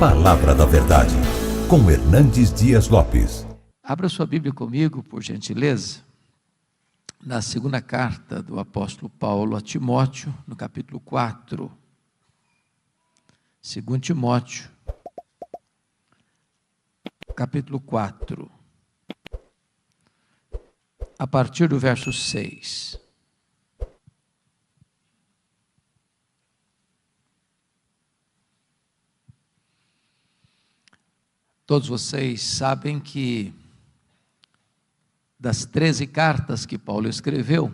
Palavra da Verdade, com Hernandes Dias Lopes. Abra sua Bíblia comigo, por gentileza, na segunda carta do apóstolo Paulo a Timóteo, no capítulo 4. 2 Timóteo, capítulo 4, a partir do verso 6. Todos vocês sabem que das 13 cartas que Paulo escreveu,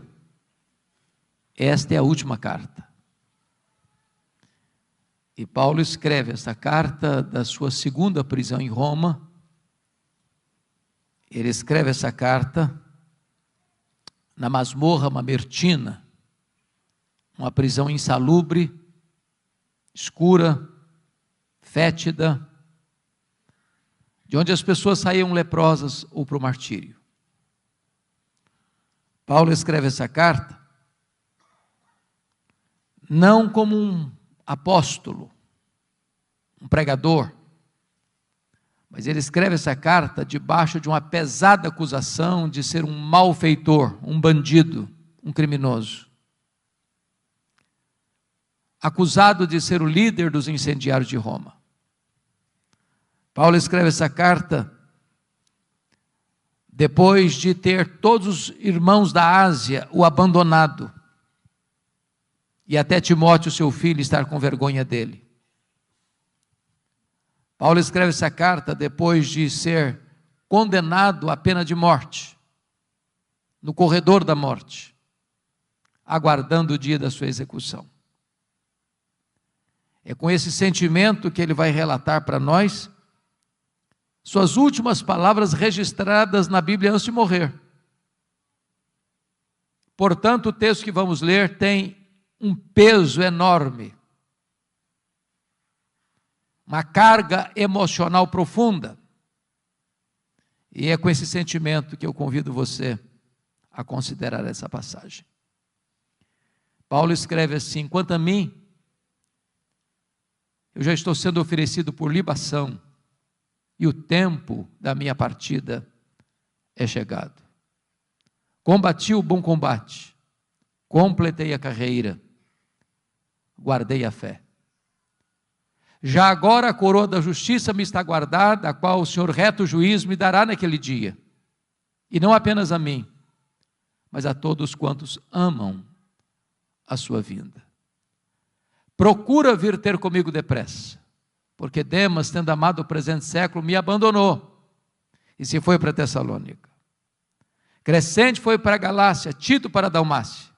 esta é a última carta. E Paulo escreve essa carta da sua segunda prisão em Roma. Ele escreve essa carta na masmorra mamertina, uma prisão insalubre, escura, fétida, de onde as pessoas saíam leprosas ou para o martírio. Paulo escreve essa carta não como um apóstolo, um pregador, mas ele escreve essa carta debaixo de uma pesada acusação de ser um malfeitor, um bandido, um criminoso. Acusado de ser o líder dos incendiários de Roma. Paulo escreve essa carta depois de ter todos os irmãos da Ásia o abandonado, e até Timóteo, seu filho, estar com vergonha dele. Paulo escreve essa carta depois de ser condenado à pena de morte, no corredor da morte, aguardando o dia da sua execução. É com esse sentimento que ele vai relatar para nós suas últimas palavras registradas na Bíblia antes de morrer. Portanto, o texto que vamos ler tem um peso enorme, uma carga emocional profunda. E é com esse sentimento que eu convido você a considerar essa passagem. Paulo escreve assim: quanto a mim, eu já estou sendo oferecido por libação, e o tempo da minha partida é chegado. Combati o bom combate, completei a carreira, guardei a fé. Já agora a coroa da justiça me está guardada, a qual o Senhor reto juiz me dará naquele dia. E não apenas a mim, mas a todos quantos amam a sua vinda. Procura vir ter comigo depressa, porque Demas, tendo amado o presente século, me abandonou e se foi para Tessalônica. Crescente foi para a Galácia, Tito para a Dalmácia.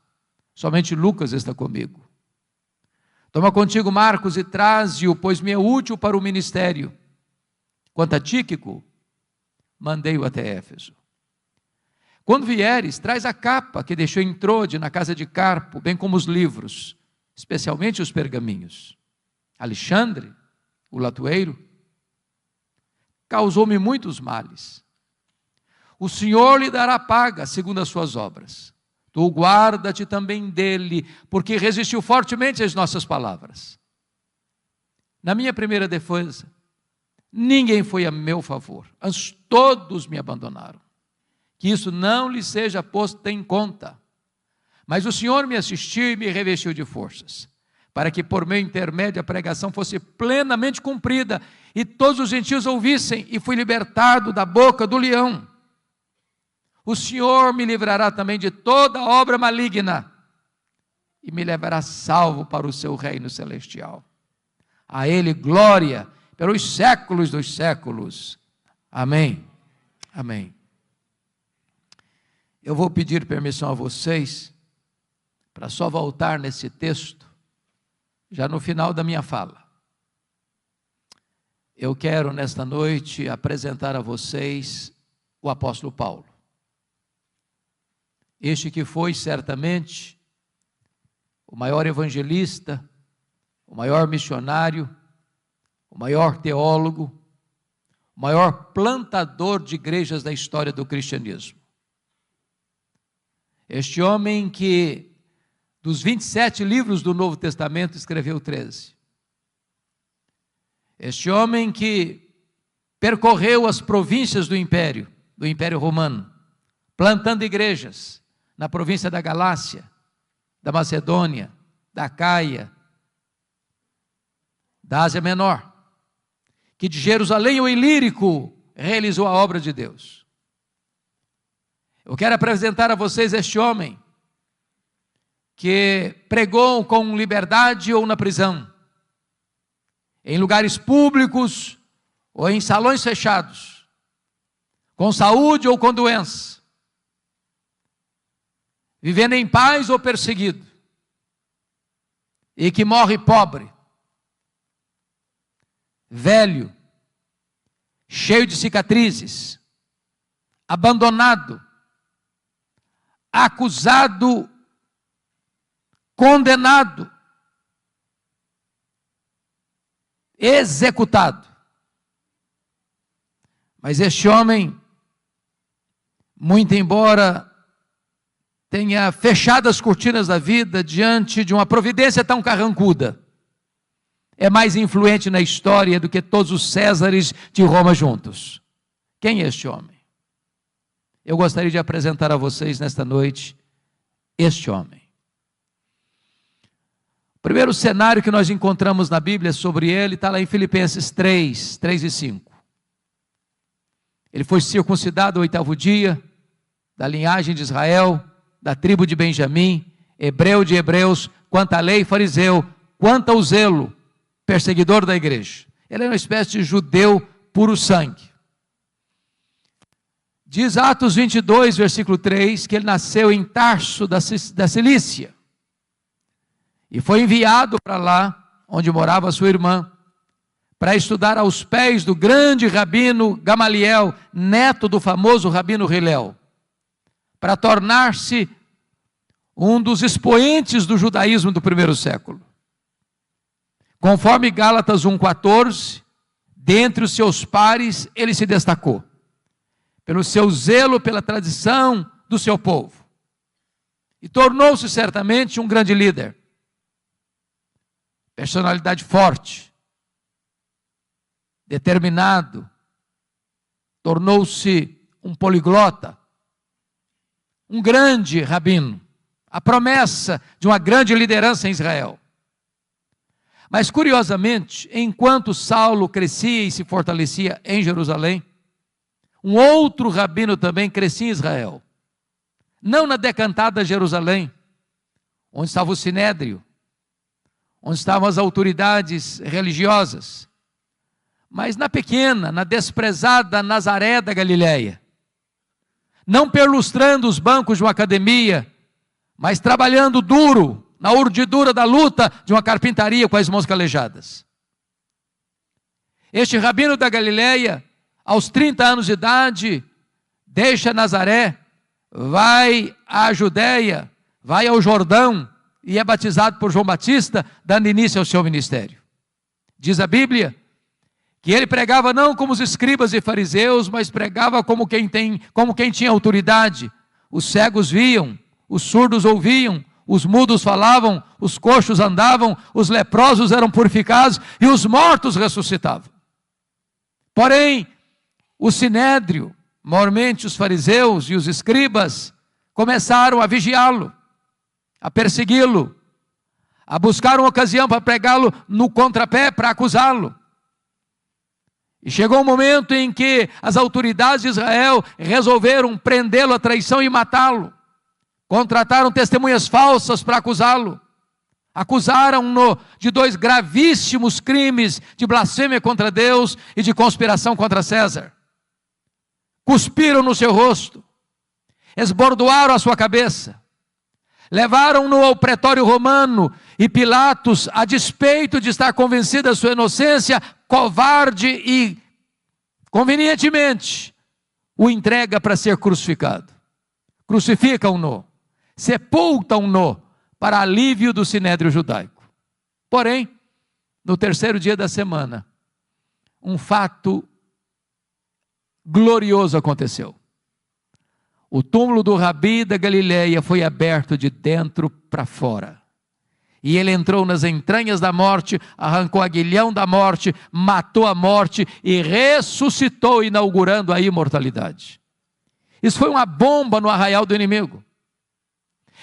Somente Lucas está comigo. Toma contigo Marcos e traze-o, pois me é útil para o ministério. Quanto a Tíquico, mandei-o até Éfeso. Quando vieres, traz a capa que deixou em Trode, na casa de Carpo, bem como os livros, especialmente os pergaminhos. Alexandre, o latoeiro, causou-me muitos males. O Senhor lhe dará paga segundo as suas obras. Tu guarda-te também dele, porque resistiu fortemente às nossas palavras. Na minha primeira defesa, ninguém foi a meu favor, antes todos me abandonaram. Que isso não lhe seja posto em conta. Mas o Senhor me assistiu e me revestiu de forças, para que por meu intermédio a pregação fosse plenamente cumprida, e todos os gentios ouvissem, e fui libertado da boca do leão. O Senhor me livrará também de toda obra maligna, e me levará salvo para o seu reino celestial. A Ele glória pelos séculos dos séculos. Amém. Amém. Eu vou pedir permissão a vocês, para só voltar nesse texto, já no final da minha fala. Eu quero nesta noite apresentar a vocês o apóstolo Paulo. Este que foi certamente o maior evangelista, o maior missionário, o maior teólogo, o maior plantador de igrejas da história do cristianismo. Este homem que, dos 27 livros do Novo Testamento, escreveu 13. Este homem que percorreu as províncias do Império Romano, plantando igrejas na província da Galácia, da Macedônia, da Acaia, da Ásia Menor, que de Jerusalém ao Ilírico realizou a obra de Deus. Eu quero apresentar a vocês este homem que pregou com liberdade ou na prisão, em lugares públicos ou em salões fechados, com saúde ou com doença, vivendo em paz ou perseguido, e que morre pobre, velho, cheio de cicatrizes, abandonado, acusado, condenado, executado. Mas este homem, muito embora tenha fechado as cortinas da vida diante de uma providência tão carrancuda, é mais influente na história do que todos os Césares de Roma juntos. Quem é este homem? Eu gostaria de apresentar a vocês nesta noite este homem. O primeiro cenário que nós encontramos na Bíblia sobre ele está lá em Filipenses 3, 3 e 5. Ele foi circuncidado ao 8º dia, da linhagem de Israel, da tribo de Benjamim, hebreu de hebreus, quanto à lei, fariseu, quanto ao zelo, perseguidor da igreja. Ele é uma espécie de judeu puro sangue. Diz Atos 22, versículo 3, que ele nasceu em Tarso da Cilícia, e foi enviado para lá, onde morava sua irmã, para estudar aos pés do grande rabino Gamaliel, neto do famoso rabino Hilel, para tornar-se um dos expoentes do judaísmo do primeiro século. Conforme Gálatas 1,14, dentre os seus pares, ele se destacou, pelo seu zelo pela tradição do seu povo, e tornou-se certamente um grande líder, personalidade forte, determinado, tornou-se um poliglota, um grande rabino, a promessa de uma grande liderança em Israel. Mas curiosamente, enquanto Saulo crescia e se fortalecia em Jerusalém, um outro rabino também crescia em Israel, não na decantada Jerusalém, onde estava o Sinédrio, onde estavam as autoridades religiosas, mas na pequena, na desprezada Nazaré da Galileia, não perlustrando os bancos de uma academia, mas trabalhando duro, na urdidura da luta de uma carpintaria com as mãos calejadas. Este rabino da Galileia, aos 30 anos de idade, deixa Nazaré, vai à Judéia, vai ao Jordão, e é batizado por João Batista, dando início ao seu ministério. Diz a Bíblia que ele pregava não como os escribas e fariseus, mas pregava como quem tinha autoridade. Os cegos viam, os surdos ouviam, os mudos falavam, os coxos andavam, os leprosos eram purificados e os mortos ressuscitavam. Porém, o Sinédrio, maiormente os fariseus e os escribas, começaram a vigiá-lo, a persegui-lo, a buscar uma ocasião para pregá-lo no contrapé, para acusá-lo. E chegou um momento em que as autoridades de Israel resolveram prendê-lo à traição e matá-lo. Contrataram testemunhas falsas para acusá-lo. Acusaram-no de 2 gravíssimos crimes de blasfêmia contra Deus e de conspiração contra César. Cuspiram no seu rosto, esbordoaram a sua cabeça, levaram-no ao pretório romano e Pilatos, a despeito de estar convencido da sua inocência, covarde e convenientemente, o entrega para ser crucificado. Crucificam-no, sepultam-no para alívio do sinédrio judaico. Porém, no 3º dia da semana, um fato glorioso aconteceu. O túmulo do Rabi da Galileia foi aberto de dentro para fora. E ele entrou nas entranhas da morte, arrancou o aguilhão da morte, matou a morte e ressuscitou, inaugurando a imortalidade. Isso foi uma bomba no arraial do inimigo.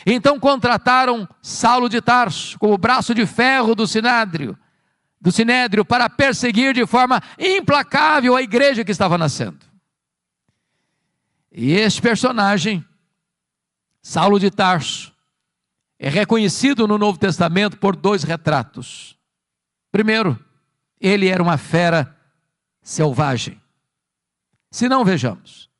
Então contrataram Saulo de Tarso, como braço de ferro do Sinédrio, para perseguir de forma implacável a igreja que estava nascendo. E este personagem, Saulo de Tarso, é reconhecido no Novo Testamento por 2 retratos. Primeiro, ele era uma fera selvagem. Se não, vejamos.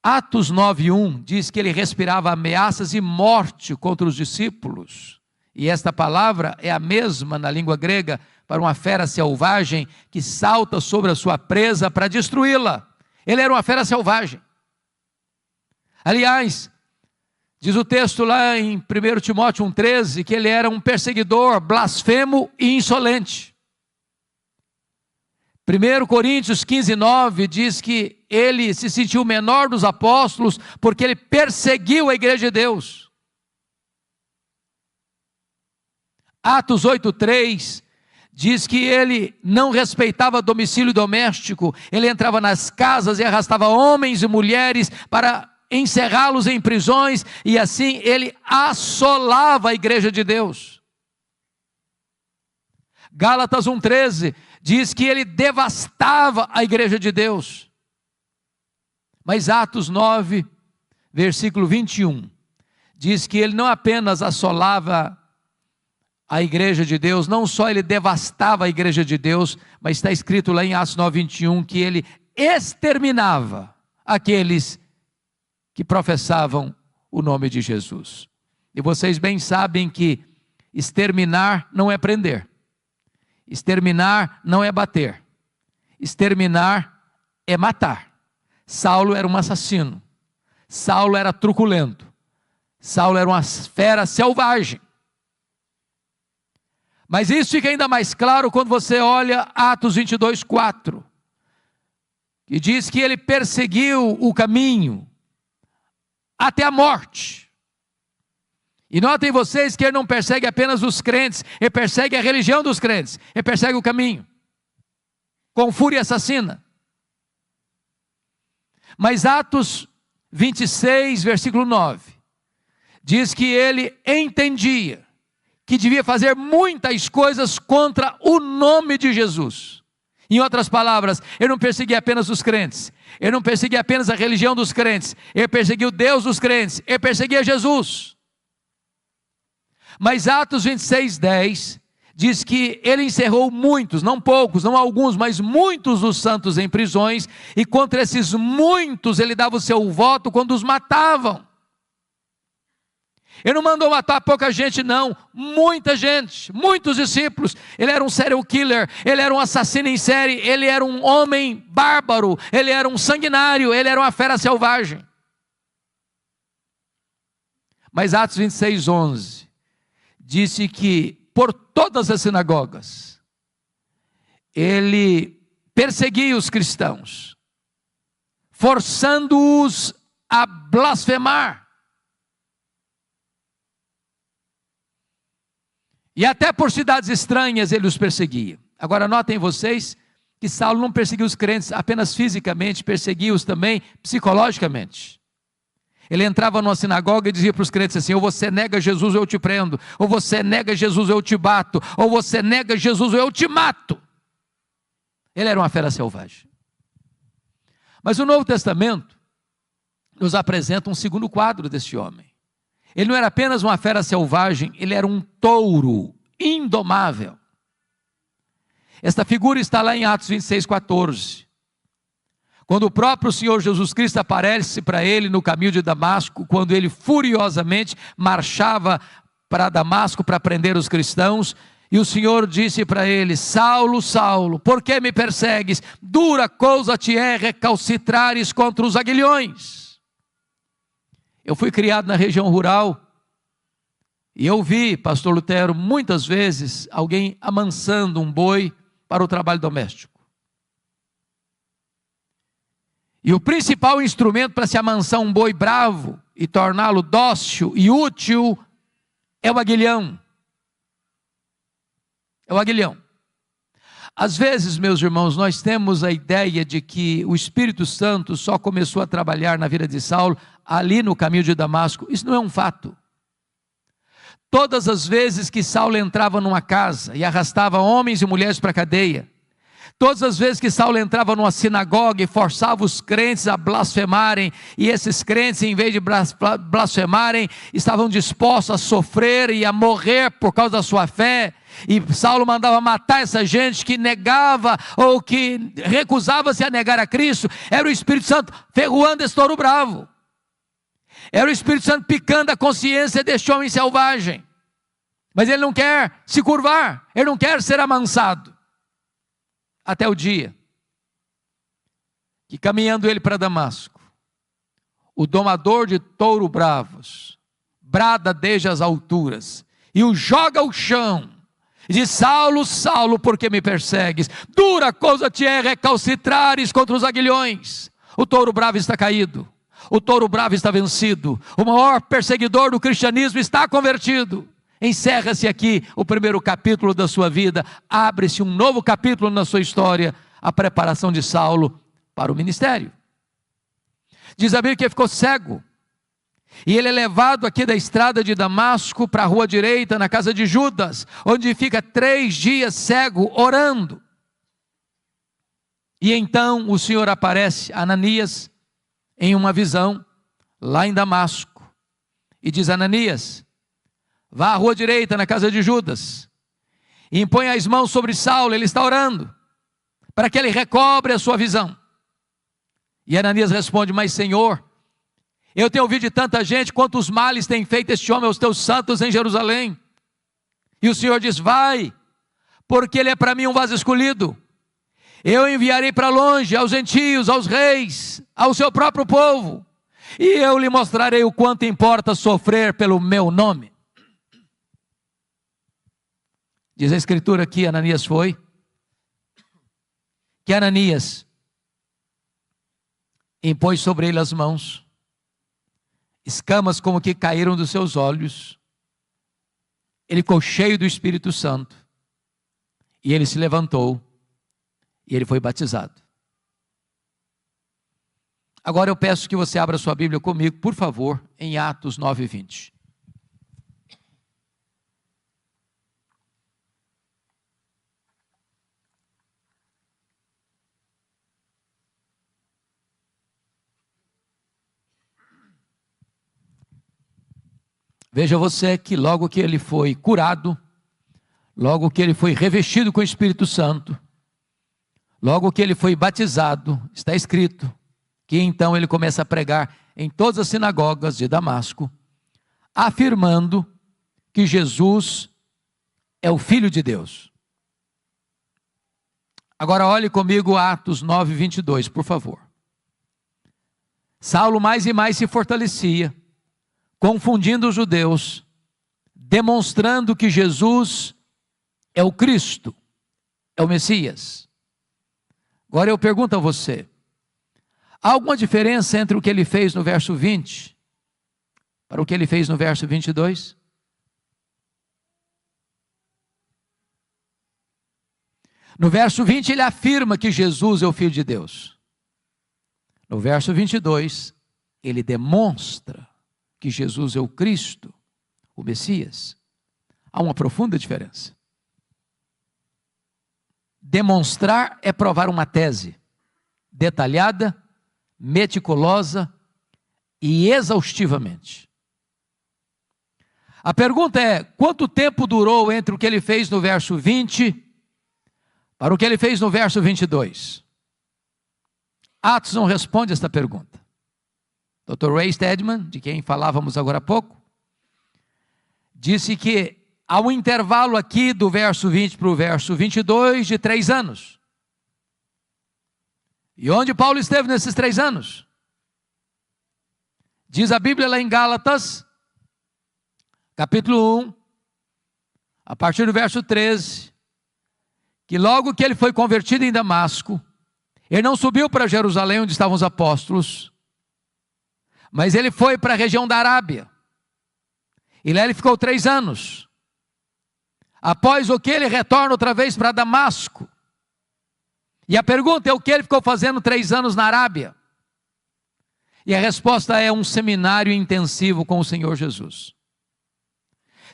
Atos 9:1 diz que ele respirava ameaças e morte contra os discípulos. E esta palavra é a mesma na língua grega para uma fera selvagem que salta sobre a sua presa para destruí-la. Ele era uma fera selvagem. Aliás, diz o texto lá em 1 Timóteo 1,13 que ele era um perseguidor, blasfemo e insolente. 1 Coríntios 15:9 diz que ele se sentiu o menor dos apóstolos porque ele perseguiu a igreja de Deus. Atos 8:3 diz que ele não respeitava domicílio doméstico, ele entrava nas casas e arrastava homens e mulheres para encerrá-los em prisões, e assim ele assolava a igreja de Deus. Gálatas 1,13 diz que ele devastava a igreja de Deus. Mas Atos 9, versículo 21, diz que ele não apenas assolava a igreja de Deus, não só ele devastava a igreja de Deus, mas está escrito lá em Atos 9, 21, que ele exterminava aqueles que professavam o nome de Jesus. E vocês bem sabem que exterminar não é prender, exterminar não é bater, exterminar é matar. Saulo era um assassino, Saulo era truculento, Saulo era uma fera selvagem. Mas isso fica ainda mais claro quando você olha Atos 22:4, que diz que ele perseguiu o caminho até a morte. E notem vocês que ele não persegue apenas os crentes, ele persegue a religião dos crentes, ele persegue o caminho, com fúria assassina. Mas Atos 26, versículo 9, diz que ele entendia que devia fazer muitas coisas contra o nome de Jesus. Em outras palavras, ele não perseguia apenas os crentes, ele não perseguia apenas a religião dos crentes, ele perseguia o Deus dos crentes, ele perseguia Jesus. Mas Atos 26:10 diz que ele encerrou muitos, não poucos, não alguns, mas muitos dos santos em prisões, e contra esses muitos ele dava o seu voto quando os matavam. Ele não mandou matar pouca gente não, muita gente, muitos discípulos. Ele era um serial killer, ele era um assassino em série, ele era um homem bárbaro, ele era um sanguinário, ele era uma fera selvagem. Mas Atos 26:11 disse que por todas as sinagogas ele perseguia os cristãos, forçando-os a blasfemar. E até por cidades estranhas ele os perseguia. Agora notem vocês que Saulo não perseguia os crentes apenas fisicamente, perseguia-os também psicologicamente. Ele entrava numa sinagoga e dizia para os crentes assim: ou você nega Jesus ou eu te prendo, ou você nega Jesus ou eu te bato, ou você nega Jesus ou eu te mato. Ele era uma fera selvagem. Mas o Novo Testamento nos apresenta um segundo quadro deste homem. Ele não era apenas uma fera selvagem, ele era um touro indomável. Esta figura está lá em Atos 26:14. Quando o próprio Senhor Jesus Cristo aparece para ele no caminho de Damasco, quando ele furiosamente marchava para Damasco para prender os cristãos, e o Senhor disse para ele: Saulo, Saulo, por que me persegues? Dura coisa te é recalcitrares contra os aguilhões. Eu fui criado na região rural, e eu vi, pastor Lutero, muitas vezes alguém amansando um boi para o trabalho doméstico. E o principal instrumento para se amansar um boi bravo e torná-lo dócil e útil é o aguilhão. É o aguilhão. Às vezes, meus irmãos, nós temos a ideia de que o Espírito Santo só começou a trabalhar na vida de Saulo ali no caminho de Damasco. Isso não é um fato. Todas as vezes que Saulo entrava numa casa e arrastava homens e mulheres para a cadeia, todas as vezes que Saulo entrava numa sinagoga e forçava os crentes a blasfemarem, e esses crentes, em vez de blasfemarem, estavam dispostos a sofrer e a morrer por causa da sua fé, e Saulo mandava matar essa gente que negava ou que recusava-se a negar a Cristo, era o Espírito Santo ferroando esse touro bravo, era o Espírito Santo picando a consciência deste homem selvagem, mas ele não quer se curvar, ele não quer ser amansado, até o dia que, caminhando ele para Damasco, o domador de touro bravos brada desde as alturas e o joga ao chão e diz: Saulo, Saulo, por que me persegues? Dura coisa te é recalcitrares contra os aguilhões. O touro bravo está caído, o touro bravo está vencido, o maior perseguidor do cristianismo está convertido. Encerra-se aqui o primeiro capítulo da sua vida, abre-se um novo capítulo na sua história, a preparação de Saulo para o ministério. Diz a Bíblia que ele ficou cego, e ele é levado aqui da estrada de Damasco para a rua direita, na casa de Judas, onde fica 3 dias cego, orando. E então o Senhor aparece a Ananias em uma visão, lá em Damasco, e diz: Ananias, vá à rua direita, na casa de Judas, e impõe as mãos sobre Saulo, ele está orando, para que ele recobre a sua visão. E Ananias responde: mas Senhor, eu tenho ouvido de tanta gente quantos males tem feito este homem aos teus santos em Jerusalém. E o Senhor diz: vai, porque ele é para mim um vaso escolhido. Eu enviarei para longe aos gentios, aos reis, ao seu próprio povo, e eu lhe mostrarei o quanto importa sofrer pelo meu nome. Diz a Escritura que Ananias foi, que Ananias impôs sobre ele as mãos, escamas como que caíram dos seus olhos, ele ficou cheio do Espírito Santo, e ele se levantou, e ele foi batizado. Agora eu peço que você abra sua Bíblia comigo, por favor, em Atos 9:20. Veja você que logo que ele foi curado, logo que ele foi revestido com o Espírito Santo, logo que ele foi batizado, está escrito que então ele começa a pregar em todas as sinagogas de Damasco, afirmando que Jesus é o Filho de Deus. Agora olhe comigo Atos 9:22, por favor. Saulo mais e mais se fortalecia, confundindo os judeus, demonstrando que Jesus é o Cristo, é o Messias. Agora eu pergunto a você, há alguma diferença entre o que ele fez no verso 20 para o que ele fez no verso 22? No verso 20 ele afirma que Jesus é o Filho de Deus. No verso 22 ele demonstra que Jesus é o Cristo, o Messias. Há uma profunda diferença. Demonstrar é provar uma tese detalhada, meticulosa e exaustivamente. A pergunta é: quanto tempo durou entre o que ele fez no verso 20 para o que ele fez no verso 22? Atos não responde esta pergunta. Dr. Ray Stedman, de quem falávamos agora há pouco, disse que há um intervalo aqui do verso 20 para o verso 22 de 3 anos. E onde Paulo esteve nesses 3 anos? Diz a Bíblia lá em Gálatas, capítulo 1, a partir do verso 13, que logo que ele foi convertido em Damasco, ele não subiu para Jerusalém onde estavam os apóstolos, mas ele foi para a região da Arábia, e lá ele ficou 3 anos, Após o que ele retorna outra vez para Damasco. E a pergunta é: o que ele ficou fazendo 3 anos na Arábia? E a resposta é: um seminário intensivo com o Senhor Jesus.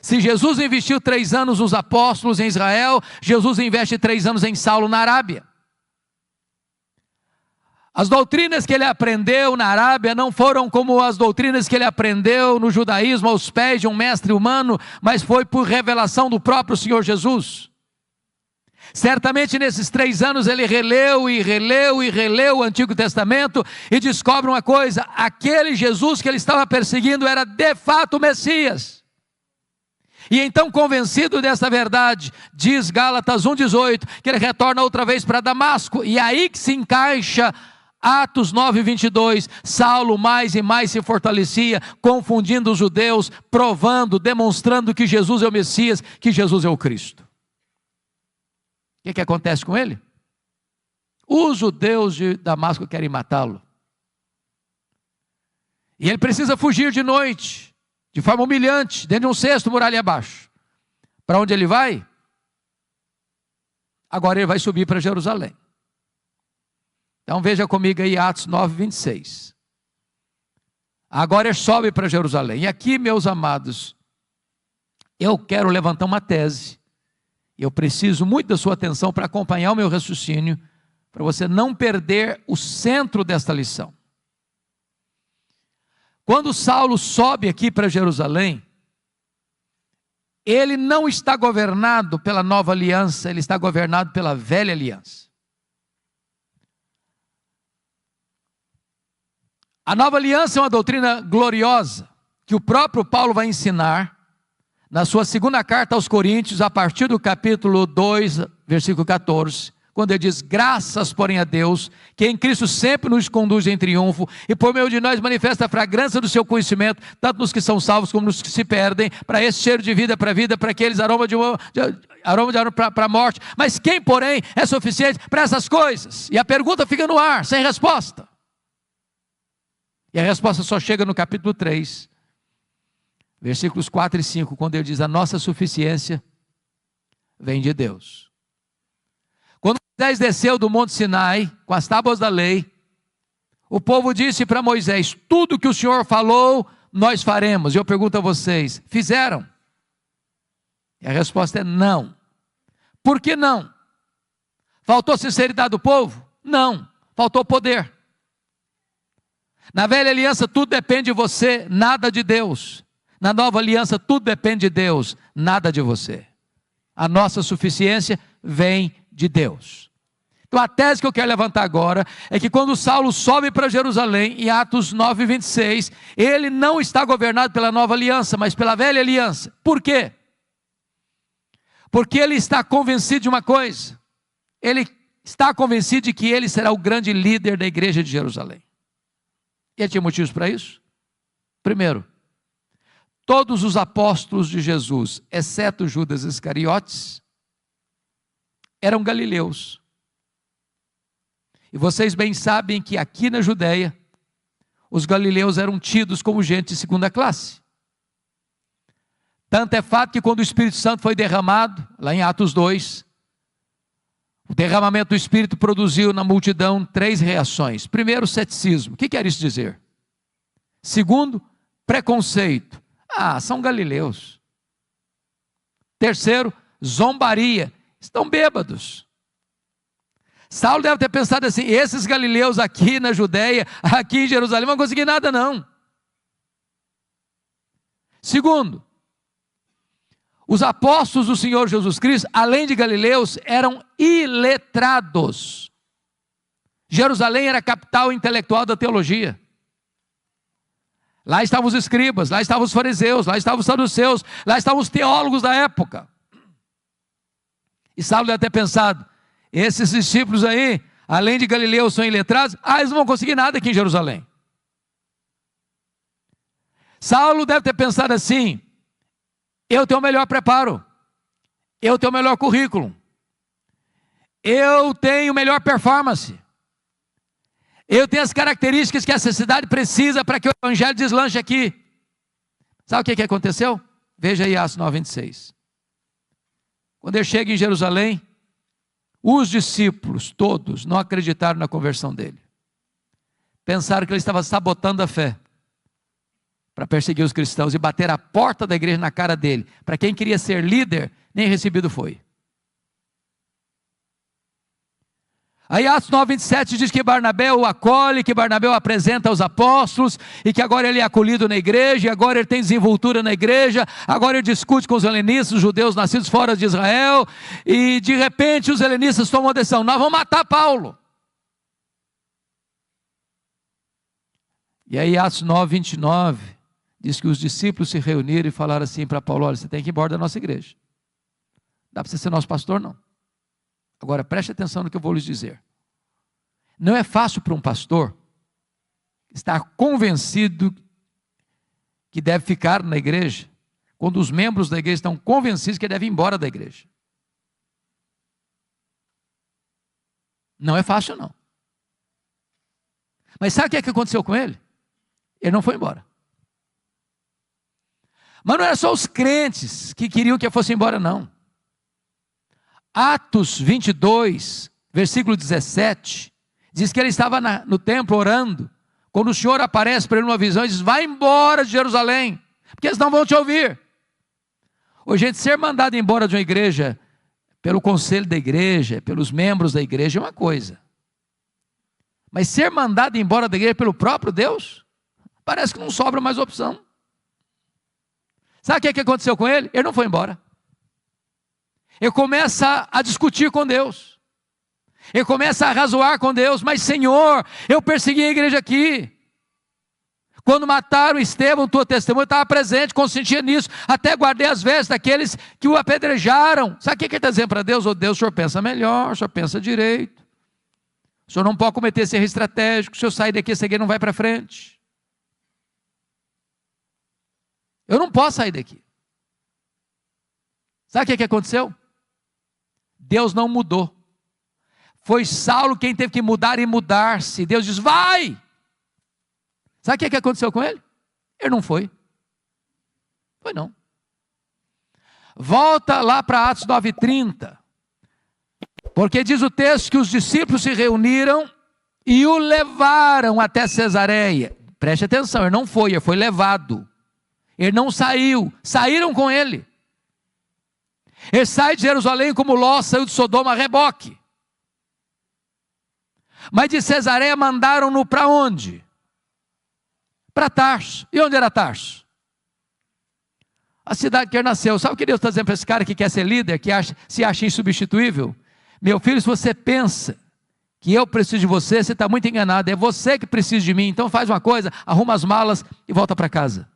Se Jesus investiu 3 anos nos apóstolos em Israel, Jesus investe 3 anos em Saulo na Arábia. As doutrinas que ele aprendeu na Arábia não foram como as doutrinas que ele aprendeu no judaísmo aos pés de um mestre humano, mas foi por revelação do próprio Senhor Jesus. Certamente nesses 3 anos ele releu o Antigo Testamento e descobre uma coisa: aquele Jesus que ele estava perseguindo era de fato o Messias. E então, convencido dessa verdade, diz Gálatas 1,18, que ele retorna outra vez para Damasco, e aí que se encaixa Atos 9,22, Saulo mais e mais se fortalecia, confundindo os judeus, provando, demonstrando que Jesus é o Messias, que Jesus é o Cristo. O que acontece com ele? Os judeus de Damasco querem matá-lo. E ele precisa fugir de noite, de forma humilhante, dentro de um cesto, muralha abaixo. Para onde ele vai? Agora ele vai subir para Jerusalém. Então veja comigo aí Atos 9,26. Agora ele sobe para Jerusalém. E aqui, meus amados, eu quero levantar uma tese. Eu preciso muito da sua atenção para acompanhar o meu raciocínio, para você não perder o centro desta lição. Quando Saulo sobe aqui para Jerusalém, ele não está governado pela nova aliança, ele está governado pela velha aliança. A nova aliança é uma doutrina gloriosa, que o próprio Paulo vai ensinar na sua segunda carta aos Coríntios, a partir do capítulo 2, versículo 14, quando ele diz: graças, porém, a Deus, que em Cristo sempre nos conduz em triunfo, e por meio de nós manifesta a fragrância do seu conhecimento, tanto nos que são salvos como nos que se perdem, para esse cheiro de vida para a vida, para aqueles aroma de aroma para a morte. Mas quem, porém, é suficiente para essas coisas? E a pergunta fica no ar, sem resposta. E a resposta só chega no capítulo 3, versículos 4 e 5, quando ele diz: a nossa suficiência vem de Deus. Quando Moisés desceu do Monte Sinai, com as tábuas da lei, o povo disse para Moisés: tudo que o Senhor falou, nós faremos. E eu pergunto a vocês: fizeram? E a resposta é não. Por que não? Faltou sinceridade do povo? Não, faltou poder. Na velha aliança tudo depende de você, nada de Deus. Na nova aliança tudo depende de Deus, nada de você. A nossa suficiência vem de Deus. Então a tese que eu quero levantar agora é que quando Saulo sobe para Jerusalém, em Atos 9,26, ele não está governado pela nova aliança, mas pela velha aliança. Por quê? Porque ele está convencido de uma coisa. Ele está convencido de que ele será o grande líder da igreja de Jerusalém. E ele tinha motivos para isso? Primeiro, todos os apóstolos de Jesus, exceto Judas Iscariotes, eram galileus. E vocês bem sabem que aqui na Judéia, os galileus eram tidos como gente de segunda classe. Tanto é fato que quando o Espírito Santo foi derramado, lá em Atos 2, o derramamento do Espírito produziu na multidão 3 reações. Primeiro, ceticismo. O que quer isso dizer? Segundo, preconceito. São galileus. Terceiro, zombaria. Estão bêbados. Saulo deve ter pensado assim: esses galileus aqui na Judéia, aqui em Jerusalém, não vão conseguir nada não. Segundo, os apóstolos do Senhor Jesus Cristo, além de galileus, eram iletrados. Jerusalém era a capital intelectual da teologia. Lá estavam os escribas, lá estavam os fariseus, lá estavam os saduceus, lá estavam os teólogos da época. E Saulo deve ter pensado: esses discípulos aí, além de galileus, são iletrados, eles não vão conseguir nada aqui em Jerusalém. Saulo deve ter pensado assim: eu tenho o melhor preparo, eu tenho o melhor currículo, eu tenho melhor performance, eu tenho as características que essa cidade precisa para que o evangelho deslanche aqui. Sabe o que aconteceu? Veja aí Atos 9,26. Quando ele chega em Jerusalém, os discípulos todos não acreditaram na conversão dele. Pensaram que ele estava sabotando a fé para perseguir os cristãos e bater a porta da igreja na cara dele. Para quem queria ser líder, nem recebido foi. Aí Atos 9:27 diz que Barnabé o acolhe, que Barnabé o apresenta aos apóstolos, e que agora ele é acolhido na igreja, e agora ele tem desenvoltura na igreja, agora ele discute com os helenistas, os judeus nascidos fora de Israel, e de repente os helenistas tomam a decisão: nós vamos matar Paulo. E aí Atos 9:29 diz que os discípulos se reuniram e falaram assim para Paulo: olha, você tem que ir embora da nossa igreja, dá para você ser nosso pastor não. Agora preste atenção no que eu vou lhes dizer. Não é fácil para um pastor estar convencido que deve ficar na igreja, quando os membros da igreja estão convencidos que deve ir embora da igreja. Não é fácil não. Mas sabe o que aconteceu com ele? Ele não foi embora. Mas não era só os crentes que queriam que ele fosse embora não. Atos 22, versículo 17, diz que ele estava no templo orando, quando o Senhor aparece para ele numa visão e diz: vai embora de Jerusalém, porque eles não vão te ouvir. Hoje, gente, ser mandado embora de uma igreja, pelo conselho da igreja, pelos membros da igreja, é uma coisa. Mas ser mandado embora da igreja pelo próprio Deus, parece que não sobra mais opção. Sabe o que aconteceu com ele? Ele não foi embora. Ele começa a discutir com Deus. Ele começa a razoar com Deus. Mas Senhor, eu persegui a igreja aqui. Quando mataram Estevão, tua testemunha, eu estava presente, consentia nisso. Até guardei as vestes daqueles que o apedrejaram. Sabe o que ele está dizendo para Deus? Ô Deus, o Senhor pensa melhor, o Senhor pensa direito. O Senhor não pode cometer esse erro estratégico. Se eu sair daqui, essa igreja não vai para frente. Eu não posso sair daqui. Sabe o que aconteceu? Deus não mudou. Foi Saulo quem teve que mudar e mudar-se. Deus diz: vai! Sabe o que aconteceu com ele? Ele não foi. Foi não. Volta lá para Atos 9:30. Porque diz o texto que os discípulos se reuniram e o levaram até Cesareia. Preste atenção, ele não foi, ele foi levado. Ele não saiu, saíram com ele. Ele sai de Jerusalém como Ló saiu de Sodoma a reboque. Mas de Cesareia mandaram-no para onde? Para Tarso. E onde era Tarso? A cidade que ele nasceu. Sabe o que Deus está dizendo para esse cara que quer ser líder, que se acha insubstituível? Meu filho, se você pensa que eu preciso de você, você está muito enganado. É você que precisa de mim. Então faz uma coisa, arruma as malas e volta para casa.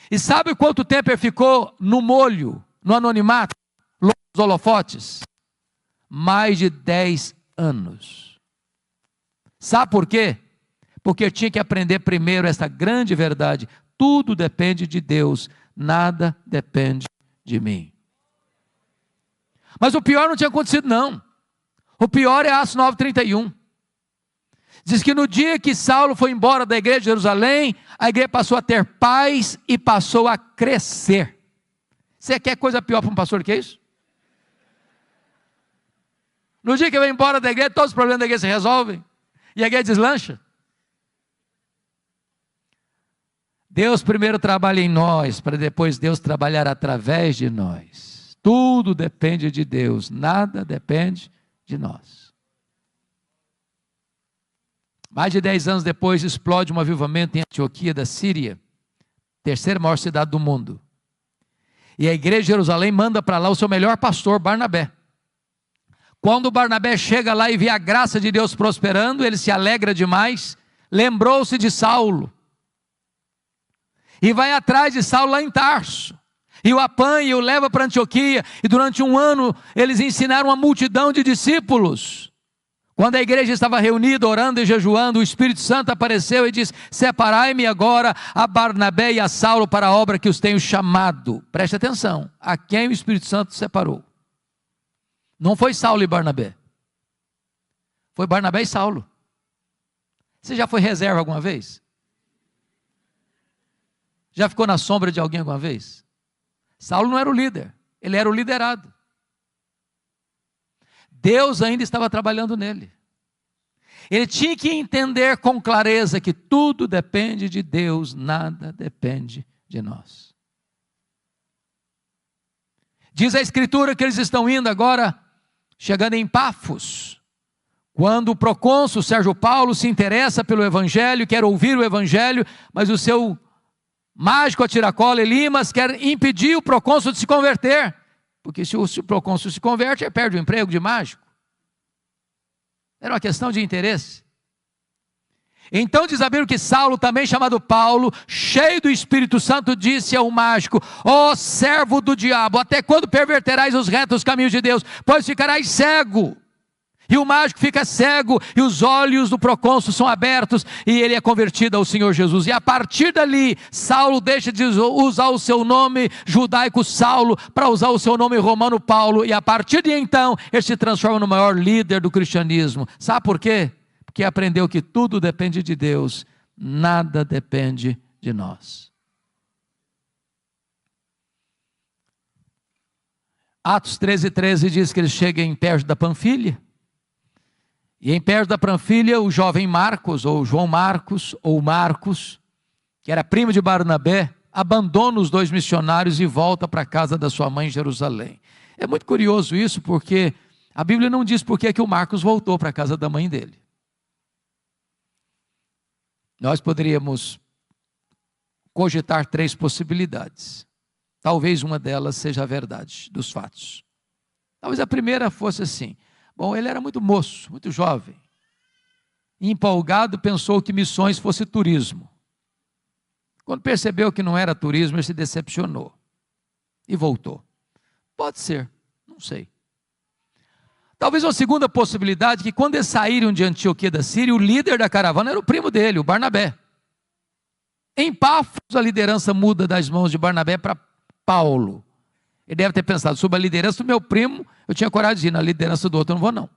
E sabe quanto tempo ele ficou no molho, no anonimato, longe dos holofotes? Mais de 10 anos. Sabe por quê? Porque eu tinha que aprender primeiro essa grande verdade: tudo depende de Deus, nada depende de mim. Mas o pior não tinha acontecido não. O pior é Atos 9:31. Diz que no dia que Saulo foi embora da igreja de Jerusalém, a igreja passou a ter paz e passou a crescer. Você quer coisa pior para um pastor que isso? No dia que vai embora da igreja, todos os problemas da igreja se resolvem. E a igreja deslancha. Deus primeiro trabalha em nós, para depois Deus trabalhar através de nós. Tudo depende de Deus, nada depende de nós. Mais de 10 anos depois, explode um avivamento em Antioquia da Síria, terceira maior cidade do mundo. E a igreja de Jerusalém manda para lá o seu melhor pastor, Barnabé. Quando Barnabé chega lá e vê a graça de Deus prosperando, ele se alegra demais, lembrou-se de Saulo. E vai atrás de Saulo lá em Tarso. E o apanha e o leva para Antioquia. E durante um ano eles ensinaram uma multidão de discípulos. Quando a igreja estava reunida, orando e jejuando, o Espírito Santo apareceu e disse: separai-me agora a Barnabé e a Saulo para a obra que os tenho chamado. Preste atenção, a quem o Espírito Santo separou? Não foi Saulo e Barnabé. Foi Barnabé e Saulo. Você já foi reserva alguma vez? Já ficou na sombra de alguém alguma vez? Saulo não era o líder, ele era o liderado. Deus ainda estava trabalhando nele. Ele tinha que entender com clareza que tudo depende de Deus, nada depende de nós. Diz a Escritura que eles estão indo agora, chegando em Pafos, quando o procônsul Sérgio Paulo se interessa pelo Evangelho, quer ouvir o Evangelho, mas o seu mágico a tiracola Elimas quer impedir o procônsul de se converter, porque se o procônsul se converte, ele perde o emprego de mágico. Era uma questão de interesse. Então diz a Bíblia que Saulo, também chamado Paulo, cheio do Espírito Santo, disse ao mágico: ó servo do diabo, até quando perverterás os retos caminhos de Deus? Pois ficarás cego. E o mágico fica cego, e os olhos do procônsul são abertos, e ele é convertido ao Senhor Jesus. E a partir dali, Saulo deixa de usar o seu nome judaico Saulo, para usar o seu nome romano Paulo, e a partir de então, ele se transforma no maior líder do cristianismo. Sabe por quê? Porque aprendeu que tudo depende de Deus, nada depende de nós. Atos 13:13 diz que ele chega em Perge da Panfilha, e em Perge da Panfilha, o jovem Marcos, ou João Marcos, ou Marcos, que era primo de Barnabé, abandona os dois missionários e volta para a casa da sua mãe em Jerusalém. É muito curioso isso, porque a Bíblia não diz por que o Marcos voltou para a casa da mãe dele. Nós poderíamos cogitar 3 possibilidades. Talvez uma delas seja a verdade dos fatos. Talvez a primeira fosse assim: bom, ele era muito moço, muito jovem, e empolgado pensou que missões fosse turismo. Quando percebeu que não era turismo, ele se decepcionou e voltou. Pode ser, não sei. Talvez uma segunda possibilidade, que quando eles saíram de Antioquia da Síria, o líder da caravana era o primo dele, o Barnabé. Em Pafos, a liderança muda das mãos de Barnabé para Paulo. Ele deve ter pensado: sob a liderança do meu primo, eu tinha coragem de ir, na liderança do outro eu não vou não.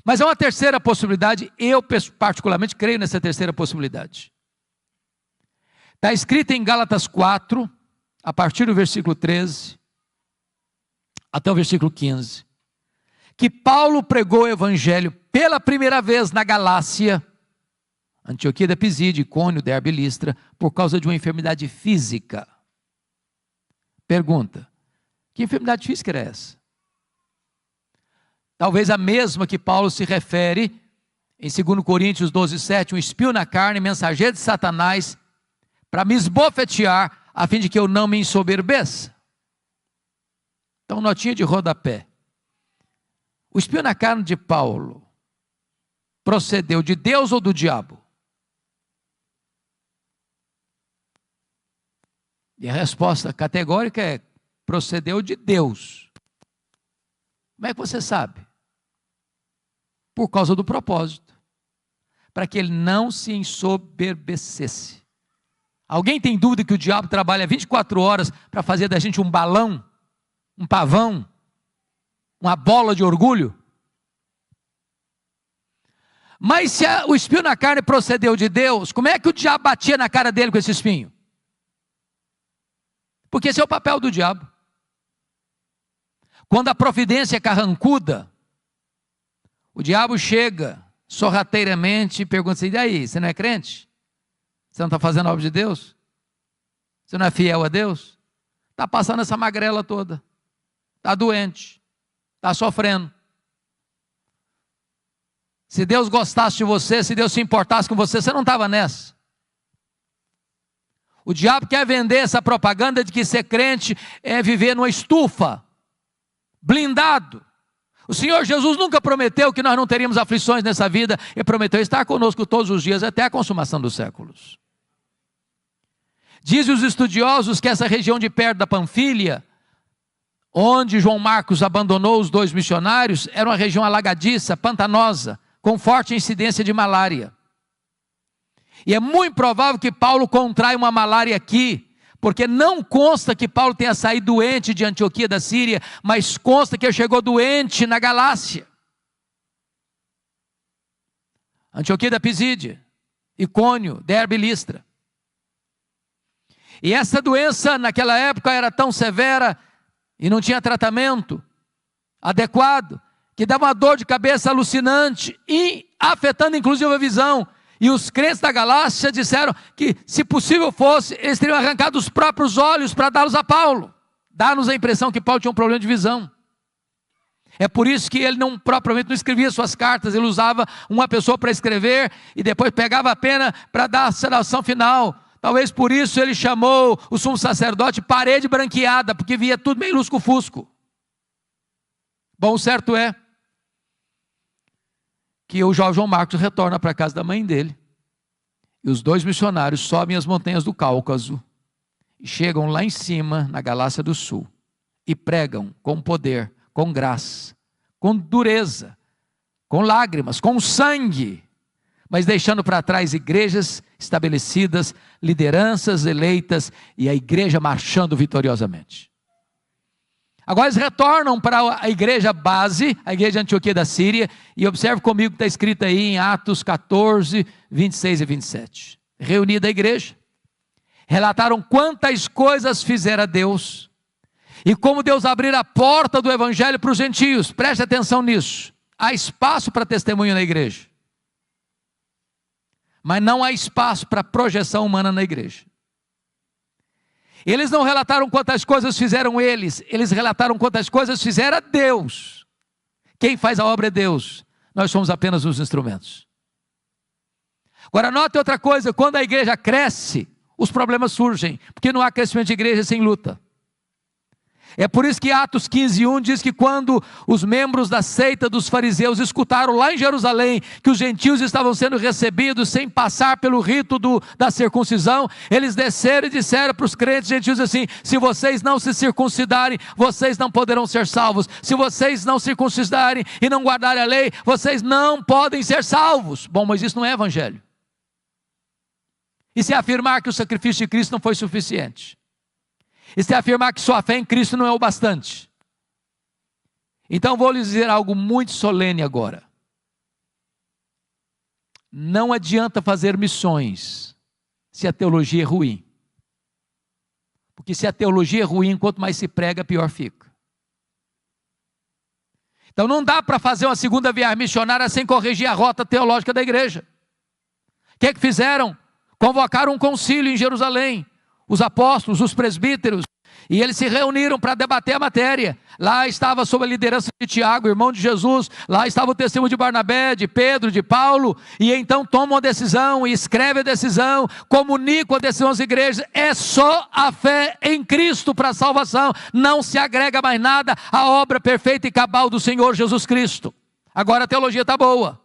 Mas há uma terceira possibilidade, eu particularmente creio nessa terceira possibilidade. Está escrito em Gálatas 4, a partir do versículo 13, até o versículo 15, que Paulo pregou o Evangelho pela primeira vez na Galácia, Antioquia da Pisídia, Icônio, Derbe e Listra, por causa de uma enfermidade física. Pergunta: que enfermidade física era essa? Talvez a mesma que Paulo se refere em 2 Coríntios 12:7, um espinho na carne, mensageiro de Satanás, para me esbofetear, a fim de que eu não me ensoberbeça. Então, notinha de rodapé: o espinho na carne de Paulo procedeu de Deus ou do diabo? E a resposta categórica é: procedeu de Deus. Como é que você sabe? Por causa do propósito, para que ele não se ensoberbecesse. Alguém tem dúvida que o diabo trabalha 24 horas para fazer da gente um balão, um pavão, uma bola de orgulho? Mas se o espinho na carne procedeu de Deus, como é que o diabo batia na cara dele com esse espinho? Porque esse é o papel do diabo. Quando a providência é carrancuda, o diabo chega sorrateiramente e pergunta assim: e daí, você não é crente? Você não está fazendo a obra de Deus? Você não é fiel a Deus? Está passando essa magrela toda, está doente, está sofrendo. Se Deus gostasse de você, se Deus se importasse com você, você não estava nessa. O diabo quer vender essa propaganda de que ser crente é viver numa estufa, blindado. O Senhor Jesus nunca prometeu que nós não teríamos aflições nessa vida, Ele prometeu estar conosco todos os dias até a consumação dos séculos. Dizem os estudiosos que essa região de perto da Panfilha, onde João Marcos abandonou os 2 missionários, era uma região alagadiça, pantanosa, com forte incidência de malária. E é muito provável que Paulo contraia uma malária aqui, porque não consta que Paulo tenha saído doente de Antioquia da Síria, mas consta que ele chegou doente na Galácia. Antioquia da Pisídia, Icônio, Derbe e Listra. E essa doença naquela época era tão severa e não tinha tratamento adequado, que dava uma dor de cabeça alucinante e afetando inclusive a visão. E os crentes da Galácia disseram que, se possível fosse, eles teriam arrancado os próprios olhos para dá-los a Paulo. Dá-nos a impressão que Paulo tinha um problema de visão. É por isso que ele propriamente não escrevia suas cartas, ele usava uma pessoa para escrever e depois pegava a pena para dar a selação final. Talvez por isso ele chamou o sumo sacerdote parede branqueada, porque via tudo meio lusco-fusco. Bom, o certo é que o João Marcos retorna para a casa da mãe dele, e os dois missionários sobem as montanhas do Cáucaso, e chegam lá em cima, na Galácia do Sul, e pregam com poder, com graça, com dureza, com lágrimas, com sangue, mas deixando para trás igrejas estabelecidas, lideranças eleitas, e a igreja marchando vitoriosamente. Agora eles retornam para a igreja base, a igreja de Antioquia da Síria, e observe comigo que está escrito aí em Atos 14, 26 e 27. Reunida a igreja, relataram quantas coisas fizera Deus, e como Deus abrira a porta do evangelho para os gentios. Preste atenção nisso. Há espaço para testemunho na igreja, mas não há espaço para projeção humana na igreja. Eles não relataram quantas coisas fizeram eles relataram quantas coisas fizera Deus. Quem faz a obra é Deus, nós somos apenas os instrumentos. Agora note outra coisa, quando a igreja cresce, os problemas surgem, porque não há crescimento de igreja sem luta. É por isso que Atos 15:1 diz que quando os membros da seita dos fariseus escutaram lá em Jerusalém que os gentios estavam sendo recebidos sem passar pelo rito da circuncisão, eles desceram e disseram para os crentes gentios assim: se vocês não se circuncidarem, vocês não poderão ser salvos. Se vocês não circuncidarem e não guardarem a lei, vocês não podem ser salvos. Bom, mas isso não é evangelho. E se afirmar que o sacrifício de Cristo não foi suficiente, e se afirmar que sua fé em Cristo não é o bastante. Então vou lhes dizer algo muito solene agora. Não adianta fazer missões se a teologia é ruim. Porque se a teologia é ruim, quanto mais se prega, pior fica. Então não dá para fazer uma segunda viagem missionária sem corrigir a rota teológica da igreja. O que fizeram? Convocaram um concílio em Jerusalém, os apóstolos, os presbíteros, e eles se reuniram para debater a matéria. Lá estava sob a liderança de Tiago, irmão de Jesus, lá estava o testemunho de Barnabé, de Pedro, de Paulo, e então tomam a decisão, e escrevem a decisão, comunicam a decisão às igrejas. É só a fé em Cristo para a salvação, não se agrega mais nada à obra perfeita e cabal do Senhor Jesus Cristo. Agora a teologia está boa,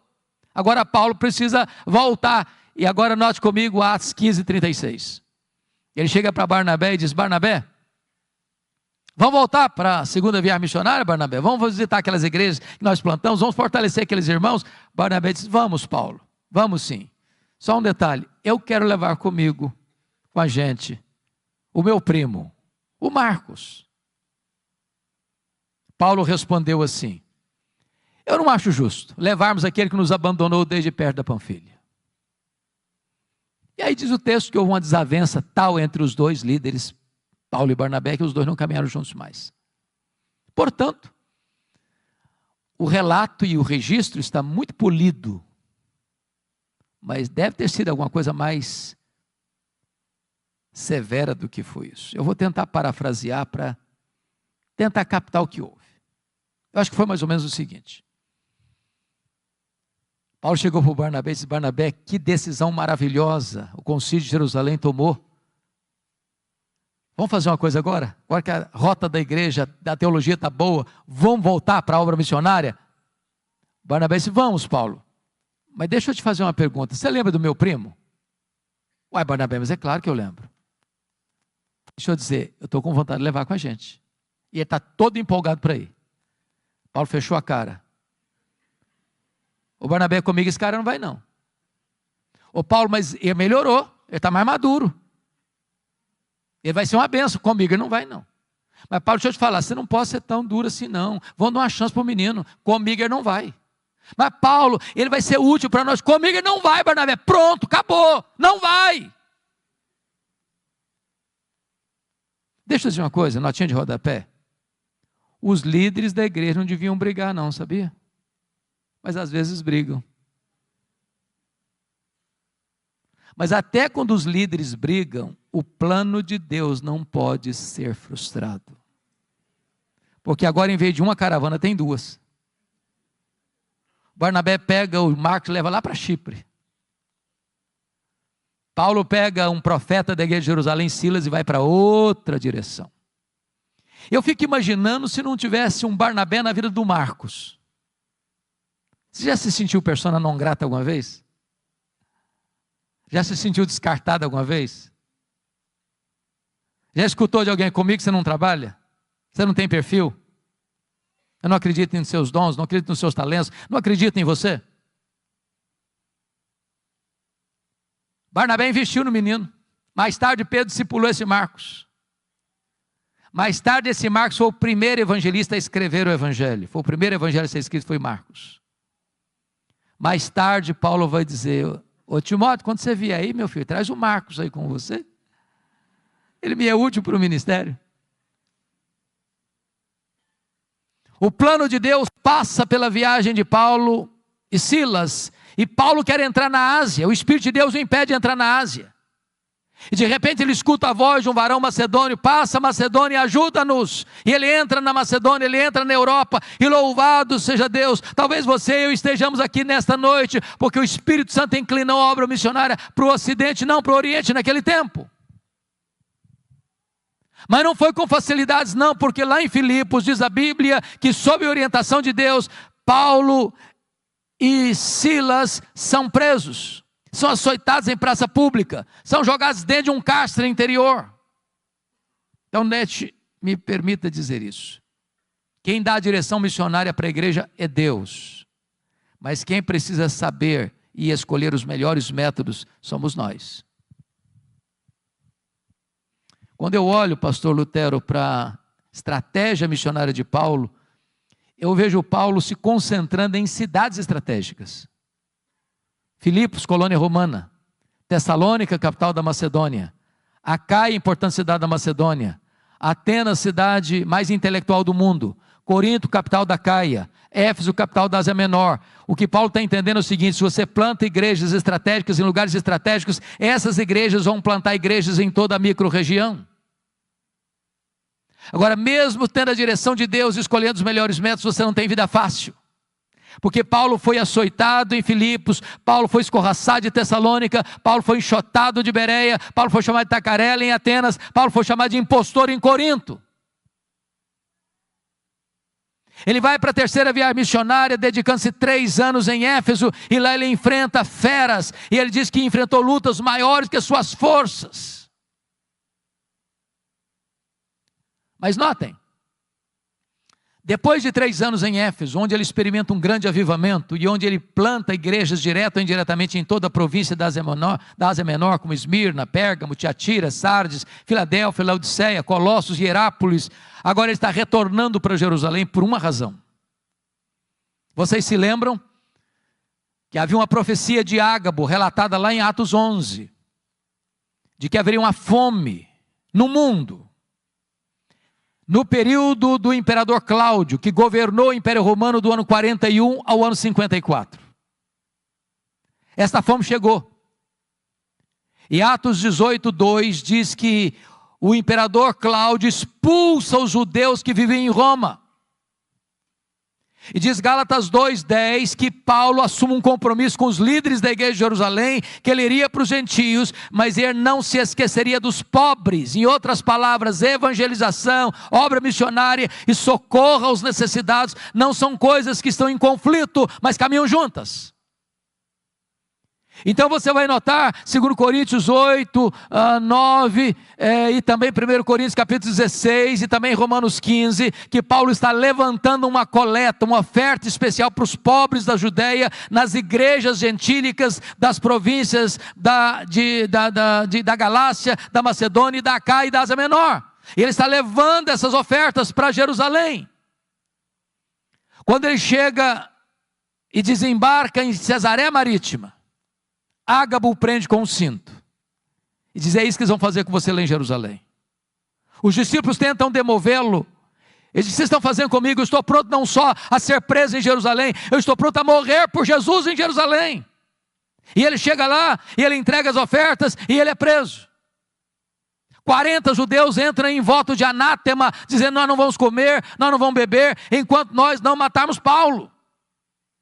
agora Paulo precisa voltar, e agora note comigo Atos 15:36. Ele chega para Barnabé e diz: Barnabé, vamos voltar para a segunda viagem missionária, Barnabé? Vamos visitar aquelas igrejas que nós plantamos, vamos fortalecer aqueles irmãos? Barnabé diz: vamos, Paulo, vamos sim. Só um detalhe, eu quero levar comigo, com a gente, o meu primo, o Marcos. Paulo respondeu assim: eu não acho justo levarmos aquele que nos abandonou desde perto da Panfilha. E aí diz o texto que houve uma desavença tal entre os dois líderes, Paulo e Barnabé, que os dois não caminharam juntos mais. Portanto, o relato e o registro está muito polido, mas deve ter sido alguma coisa mais severa do que foi isso. Eu vou tentar parafrasear para tentar captar o que houve. Eu acho que foi mais ou menos o seguinte: Paulo chegou para o Barnabé e disse: Barnabé, que decisão maravilhosa o concílio de Jerusalém tomou. Vamos fazer uma coisa agora? Agora que a rota da igreja, da teologia está boa, vamos voltar para a obra missionária? Barnabé disse: vamos, Paulo. Mas deixa eu te fazer uma pergunta. Você lembra do meu primo? Uai, Barnabé, mas é claro que eu lembro. Deixa eu dizer, eu estou com vontade de levar com a gente. E ele está todo empolgado para ir. Paulo fechou a cara. O Barnabé comigo, esse cara não vai não. Ô Paulo, mas ele melhorou, ele está mais maduro. Ele vai ser uma benção, comigo ele não vai não. Mas Paulo, deixa eu te falar, você não pode ser tão duro assim não. Vamos dar uma chance para o menino, comigo ele não vai. Mas Paulo, ele vai ser útil para nós, comigo ele não vai, Barnabé. Pronto, acabou, não vai. Deixa eu dizer uma coisa, notinha de rodapé. Os líderes da igreja não deviam brigar não, sabia? Mas às vezes brigam. Mas até quando os líderes brigam, o plano de Deus não pode ser frustrado. Porque agora, em vez de uma caravana, tem duas. Barnabé pega o Marcos e leva lá para Chipre. Paulo pega um profeta da igreja de Jerusalém, Silas, e vai para outra direção. Eu fico imaginando se não tivesse um Barnabé na vida do Marcos. Você já se sentiu persona não grata alguma vez? Já se sentiu descartado alguma vez? Já escutou de alguém comigo que você não trabalha? Você não tem perfil? Eu não acredito em seus dons, não acredito nos seus talentos, não acredito em você? Barnabé investiu no menino. Mais tarde Pedro discipulou esse Marcos. Mais tarde esse Marcos foi o primeiro evangelista a escrever o evangelho. Foi o primeiro evangelho a ser escrito, foi Marcos. Mais tarde Paulo vai dizer: ô Timóteo, quando você vier aí, meu filho, traz o Marcos aí com você. Ele me é útil para o ministério. O plano de Deus passa pela viagem de Paulo e Silas. E Paulo quer entrar na Ásia. O Espírito de Deus o impede de entrar na Ásia. E de repente ele escuta a voz de um varão macedônio: passa Macedônia, ajuda-nos. E ele entra na Macedônia, ele entra na Europa. E louvado seja Deus. Talvez você e eu estejamos aqui nesta noite porque o Espírito Santo inclinou a obra missionária para o Ocidente, não para o Oriente naquele tempo. Mas não foi com facilidades não, porque lá em Filipos diz a Bíblia que sob a orientação de Deus, Paulo e Silas são presos, são açoitados em praça pública, são jogados dentro de um cárcere interior. Então, me permita dizer isso. Quem dá a direção missionária para a igreja é Deus, mas quem precisa saber e escolher os melhores métodos somos nós. Quando eu olho, pastor Lutero, para a estratégia missionária de Paulo, eu vejo Paulo se concentrando em cidades estratégicas. Filipos, colônia romana. Tessalônica, capital da Macedônia. Acaia, importante cidade da Macedônia. Atenas, cidade mais intelectual do mundo. Corinto, capital da Caia. Éfeso, capital da Ásia Menor. O que Paulo está entendendo é o seguinte: se você planta igrejas estratégicas em lugares estratégicos, essas igrejas vão plantar igrejas em toda a micro-região. Agora, mesmo tendo a direção de Deus, escolhendo os melhores métodos, você não tem vida fácil. Porque Paulo foi açoitado em Filipos, Paulo foi escorraçado de Tessalônica, Paulo foi enxotado de Bereia, Paulo foi chamado de tacarela em Atenas, Paulo foi chamado de impostor em Corinto. Ele vai para a terceira viagem missionária, dedicando-se 3 anos em Éfeso, e lá ele enfrenta feras, e ele diz que enfrentou lutas maiores que as suas forças. Mas notem, depois de 3 anos em Éfeso, onde ele experimenta um grande avivamento, e onde ele planta igrejas direto ou indiretamente em toda a província da Ásia Menor, como Esmirna, Pérgamo, Tiatira, Sardes, Filadélfia, Laodiceia, Colossos e Hierápolis, agora ele está retornando para Jerusalém por uma razão. Vocês se lembram que havia uma profecia de Ágabo, relatada lá em Atos 11, de que haveria uma fome no mundo, no período do imperador Cláudio, que governou o Império Romano do ano 41 ao ano 54. Esta fome chegou. E Atos 18:2 diz que o imperador Cláudio expulsa os judeus que vivem em Roma. E diz Gálatas 2:10 que Paulo assume um compromisso com os líderes da igreja de Jerusalém, que ele iria para os gentios, mas ele não se esqueceria dos pobres. Em outras palavras, evangelização, obra missionária e socorro aos necessitados não são coisas que estão em conflito, mas caminham juntas. Então você vai notar, 2 Coríntios 8, 9, e também 1 Coríntios capítulo 16, e também Romanos 15, que Paulo está levantando uma coleta, uma oferta especial para os pobres da Judeia, nas igrejas gentílicas das províncias da Galácia, da Macedônia, e da Acaia e da Ásia Menor. E ele está levando essas ofertas para Jerusalém. Quando ele chega e desembarca em Cesareia Marítima, Ágabo o prende com um cinto e diz: é isso que eles vão fazer com você lá em Jerusalém. Os discípulos tentam demovê-lo. Ele diz: vocês estão fazendo comigo? Eu estou pronto não só a ser preso em Jerusalém, eu estou pronto a morrer por Jesus em Jerusalém. E ele chega lá, e ele entrega as ofertas, e ele é preso. 40 judeus entram em voto de anátema, dizendo: nós não vamos comer, nós não vamos beber, enquanto nós não matarmos Paulo.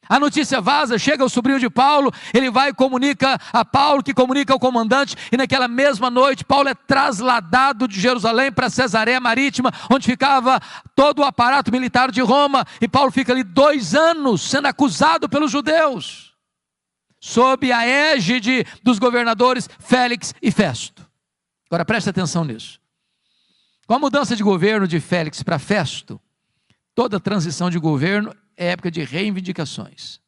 A notícia vaza, chega o sobrinho de Paulo, ele vai e comunica a Paulo, que comunica ao comandante, e naquela mesma noite Paulo é trasladado de Jerusalém para Cesareia Marítima, onde ficava todo o aparato militar de Roma, e Paulo fica ali 2 anos sendo acusado pelos judeus, sob a égide dos governadores Félix e Festo. Agora preste atenção nisso. Com a mudança de governo de Félix para Festo, toda transição de governo é época de reivindicações.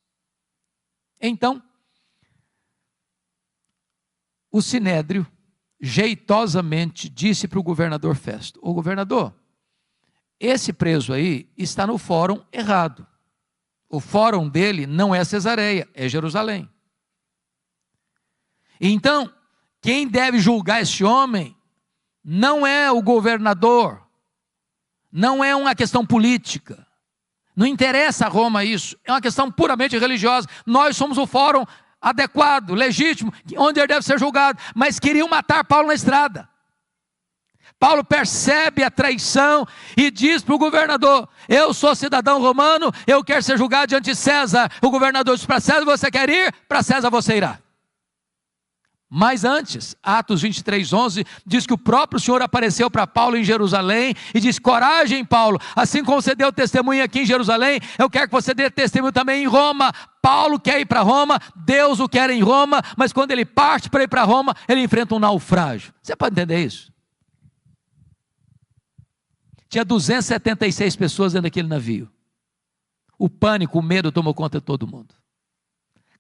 Então, o Sinédrio jeitosamente disse para o governador Festo: ô governador, esse preso aí está no fórum errado. O fórum dele não é Cesareia, é Jerusalém. Então, quem deve julgar esse homem não é o governador, não é uma questão política, não interessa a Roma isso, é uma questão puramente religiosa. Nós somos o fórum adequado, legítimo, onde ele deve ser julgado, mas queriam matar Paulo na estrada. Paulo percebe a traição e diz para o governador: eu sou cidadão romano, eu quero ser julgado diante de César. O governador diz: para César você quer ir? Para César você irá. Mas antes, Atos 23:11, diz que o próprio Senhor apareceu para Paulo em Jerusalém e disse: coragem, Paulo, assim como você deu testemunho aqui em Jerusalém, eu quero que você dê testemunho também em Roma. Paulo quer ir para Roma, Deus o quer em Roma, mas quando ele parte para ir para Roma, ele enfrenta um naufrágio. Você pode entender isso? Tinha 276 pessoas dentro daquele navio. O pânico, o medo tomou conta de todo mundo.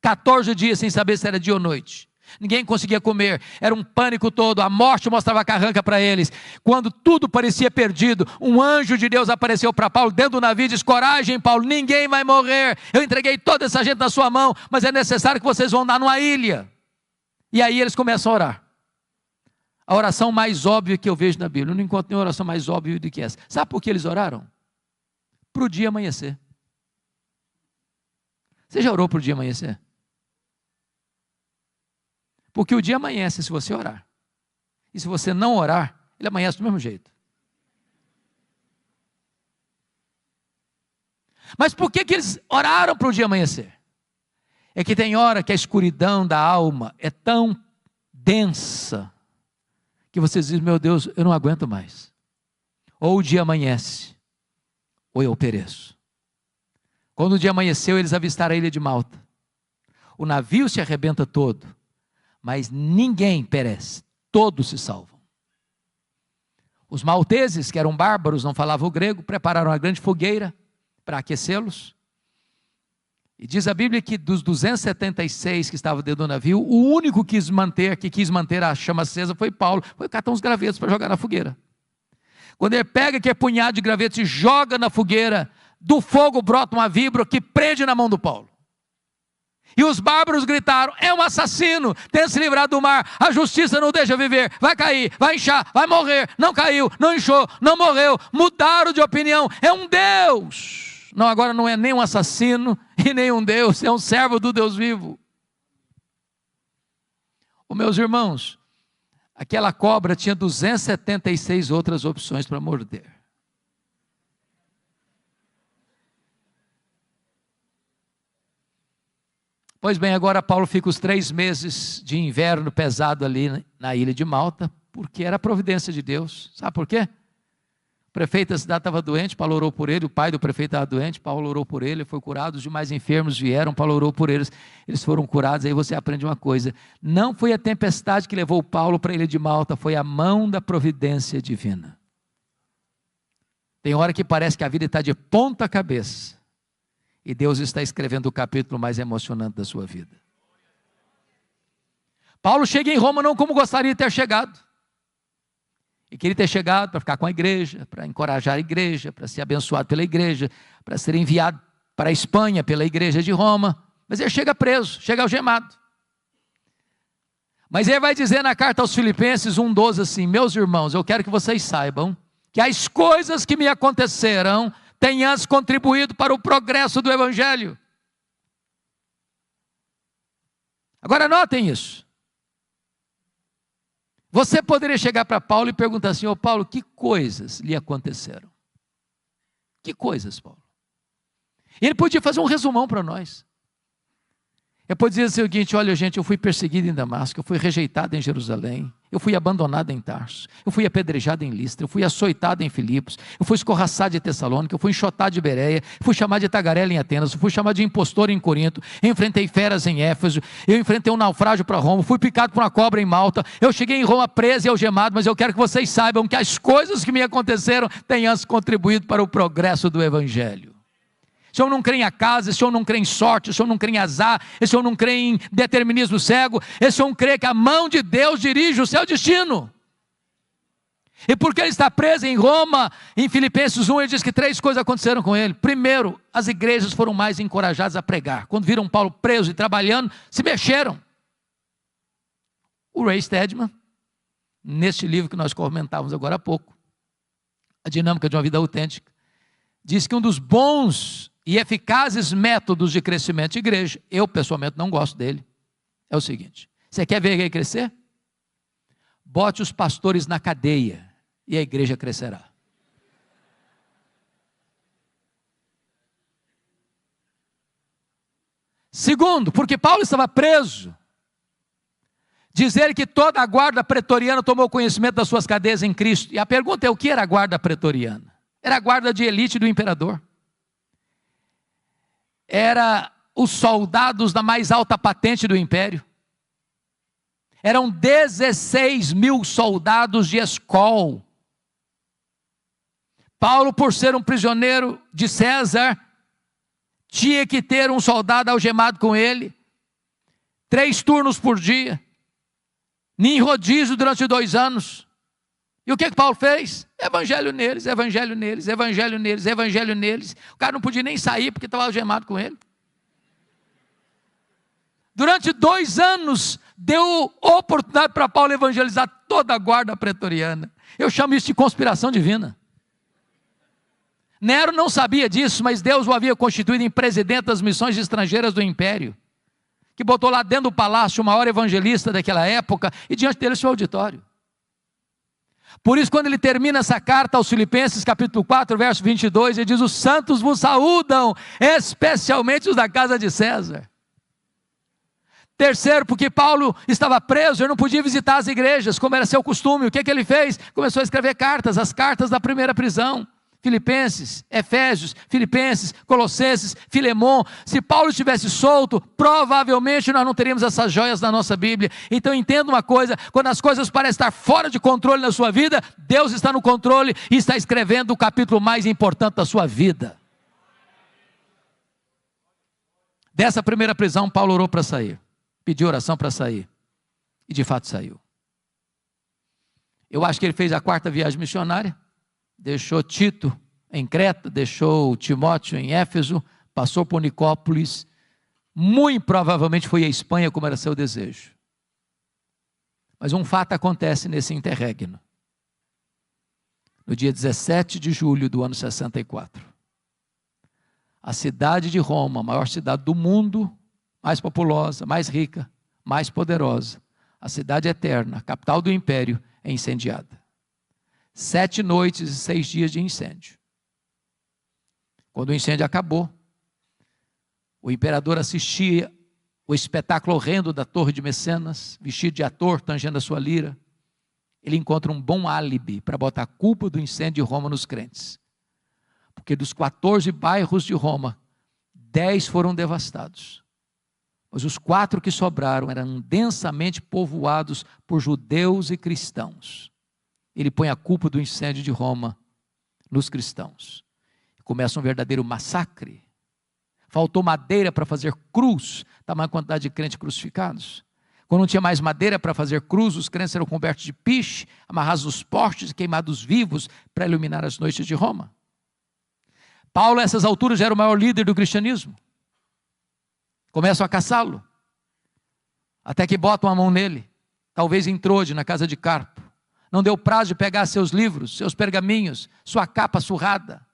14 dias sem saber se era dia ou noite. Ninguém conseguia comer, era um pânico todo, a morte mostrava a carranca para eles. Quando tudo parecia perdido, um anjo de Deus apareceu para Paulo dentro do navio e disse: coragem, Paulo, ninguém vai morrer, eu entreguei toda essa gente na sua mão, mas é necessário que vocês vão andar numa ilha. E aí eles começam a orar. A oração mais óbvia que eu vejo na Bíblia, eu não encontro nenhuma oração mais óbvia do que essa. Sabe por que eles oraram? Para o dia amanhecer. Você já orou para o dia amanhecer? Porque o dia amanhece se você orar. E se você não orar, ele amanhece do mesmo jeito. Mas por que eles oraram para o dia amanhecer? É que tem hora que a escuridão da alma é tão densa, que você diz: meu Deus, eu não aguento mais. Ou o dia amanhece, ou eu pereço. Quando o dia amanheceu, eles avistaram a ilha de Malta. O navio se arrebenta todo, mas ninguém perece, todos se salvam. Os malteses, que eram bárbaros, não falavam o grego, prepararam uma grande fogueira para aquecê-los. E diz a Bíblia que dos 276 que estavam dentro do navio, o único que quis manter a chama acesa foi Paulo. Foi catar uns gravetos para jogar na fogueira. Quando ele pega aquele punhado de gravetos e joga na fogueira, do fogo brota uma víbora que prende na mão do Paulo. E os bárbaros gritaram: é um assassino, tenta se livrar do mar, a justiça não deixa viver, vai cair, vai inchar, vai morrer. Não caiu, não inchou, não morreu, mudaram de opinião, é um Deus. Não, agora não é nem um assassino e nem um Deus, é um servo do Deus vivo. Meus irmãos, aquela cobra tinha 276 outras opções para morder. Pois bem, agora Paulo fica os 3 meses de inverno pesado ali na ilha de Malta, porque era a providência de Deus. Sabe por quê? O prefeito da cidade estava doente, Paulo orou por ele, o pai do prefeito estava doente, Paulo orou por ele, foi curado, os demais enfermos vieram, Paulo orou por eles, eles foram curados. Aí você aprende uma coisa: não foi a tempestade que levou Paulo para a ilha de Malta, foi a mão da providência divina. Tem hora que parece que a vida está de ponta cabeça, e Deus está escrevendo o capítulo mais emocionante da sua vida. Paulo chega em Roma não como gostaria de ter chegado. E queria ter chegado para ficar com a igreja, para encorajar a igreja, para ser abençoado pela igreja, para ser enviado para a Espanha pela igreja de Roma. Mas ele chega preso, chega algemado. Mas ele vai dizer na carta aos Filipenses 1,12 assim: meus irmãos, eu quero que vocês saibam que as coisas que me aconteceram têm antes contribuído para o progresso do Evangelho. Agora notem isso. Você poderia chegar para Paulo e perguntar assim: ô Paulo, que coisas lhe aconteceram? Que coisas, Paulo? Ele podia fazer um resumão para nós. Ele pode dizer o seguinte: olha gente, eu fui perseguido em Damasco, eu fui rejeitado em Jerusalém, eu fui abandonado em Tarso, eu fui apedrejado em Listra, eu fui açoitado em Filipos, eu fui escorraçado em Tessalônica, eu fui enxotado de Bereia, fui chamado de tagarela em Atenas, eu fui chamado de impostor em Corinto, eu enfrentei feras em Éfeso, eu enfrentei um naufrágio para Roma, fui picado por uma cobra em Malta, eu cheguei em Roma preso e algemado, mas eu quero que vocês saibam que as coisas que me aconteceram têm antes contribuído para o progresso do Evangelho. Se eu não crê em acaso, se eu não crê em sorte, se eu não crê em azar, se eu não crê em determinismo cego, se eu não crê que a mão de Deus dirige o seu destino. E porque ele está preso em Roma, em Filipenses 1, ele diz que 3 coisas aconteceram com ele. Primeiro, as igrejas foram mais encorajadas a pregar. Quando viram Paulo preso e trabalhando, se mexeram. O Ray Stedman, neste livro que nós comentávamos agora há pouco, A Dinâmica de uma Vida Autêntica, diz que um dos bons e eficazes métodos de crescimento de igreja, eu pessoalmente não gosto dele, é o seguinte: você quer ver a igreja crescer? Bote os pastores na cadeia e a igreja crescerá. Segundo, porque Paulo estava preso, diz ele que toda a guarda pretoriana tomou conhecimento das suas cadeias em Cristo. E a pergunta é: o que era a guarda pretoriana? Era a guarda de elite do imperador. Era os soldados da mais alta patente do império. Eram 16 mil soldados de escol. Paulo, por ser um prisioneiro de César, tinha que ter um soldado algemado com ele, 3 turnos por dia, em rodízio durante 2 anos. E o que Paulo fez? Evangelho neles, evangelho neles, evangelho neles, evangelho neles. O cara não podia nem sair porque estava algemado com ele. Durante 2 anos, deu oportunidade para Paulo evangelizar toda a guarda pretoriana. Eu chamo isso de conspiração divina. Nero não sabia disso, mas Deus o havia constituído em presidente das missões estrangeiras do império, que botou lá dentro do palácio o maior evangelista daquela época, e diante dele seu auditório. Por isso, quando ele termina essa carta aos Filipenses, capítulo 4, verso 22, ele diz: os santos vos saúdam, especialmente os da casa de César. Terceiro, porque Paulo estava preso, ele não podia visitar as igrejas, como era seu costume. O que ele fez? Começou a escrever cartas, as cartas da primeira prisão. Filipenses, Efésios, Filipenses, Colossenses, Filemon. Se Paulo estivesse solto, provavelmente nós não teríamos essas joias na nossa Bíblia. Então entenda uma coisa: quando as coisas parecem estar fora de controle na sua vida, Deus está no controle e está escrevendo o capítulo mais importante da sua vida. Dessa primeira prisão, Paulo orou para sair, pediu oração para sair, e de fato saiu. Eu acho que ele fez a 4ª viagem missionária. Deixou Tito em Creta, deixou Timóteo em Éfeso, passou por Nicópolis, muito provavelmente foi à Espanha, como era seu desejo. Mas um fato acontece nesse interregno. No dia 17 de julho do ano 64, a cidade de Roma, a maior cidade do mundo, mais populosa, mais rica, mais poderosa, a cidade eterna, a capital do império, é incendiada. 7 noites e 6 dias de incêndio. Quando o incêndio acabou, o imperador assistia o espetáculo horrendo da torre de Mecenas, vestido de ator, tangendo a sua lira. Ele encontra um bom álibi para botar a culpa do incêndio de Roma nos crentes. Porque dos 14 bairros de Roma, 10 foram devastados. Mas os 4 que sobraram eram densamente povoados por judeus e cristãos. Ele põe a culpa do incêndio de Roma nos cristãos. Começa um verdadeiro massacre. Faltou madeira para fazer cruz, tamanha quantidade de crentes crucificados. Quando não tinha mais madeira para fazer cruz, os crentes eram cobertos de piche, amarrados nos postes e queimados vivos para iluminar as noites de Roma. Paulo, a essas alturas, já era o maior líder do cristianismo. Começam a caçá-lo, até que botam a mão nele. talvez em Trode, na casa de Carpo. Não deu prazo de pegar seus livros, seus pergaminhos, sua capa surrada.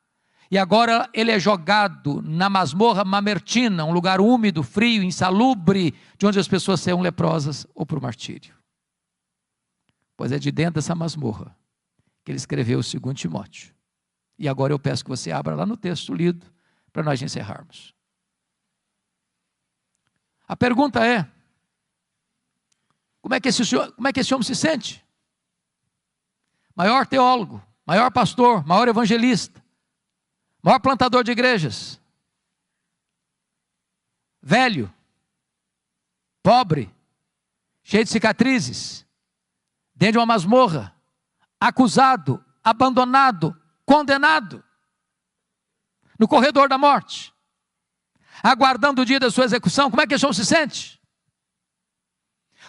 E agora ele é jogado na masmorra mamertina, um lugar úmido, frio, insalubre, de onde as pessoas saiam leprosas ou para o martírio. Pois é de dentro dessa masmorra que ele escreveu o 2 Timóteo. E agora eu peço que você abra lá no texto lido, para nós encerrarmos. A pergunta é, como é que esse homem se sente? Maior teólogo, maior pastor, maior evangelista, maior plantador de igrejas, velho, pobre, cheio de cicatrizes, dentro de uma masmorra, acusado, abandonado, condenado, no corredor da morte, aguardando o dia da sua execução. Como é que esse homem se sente?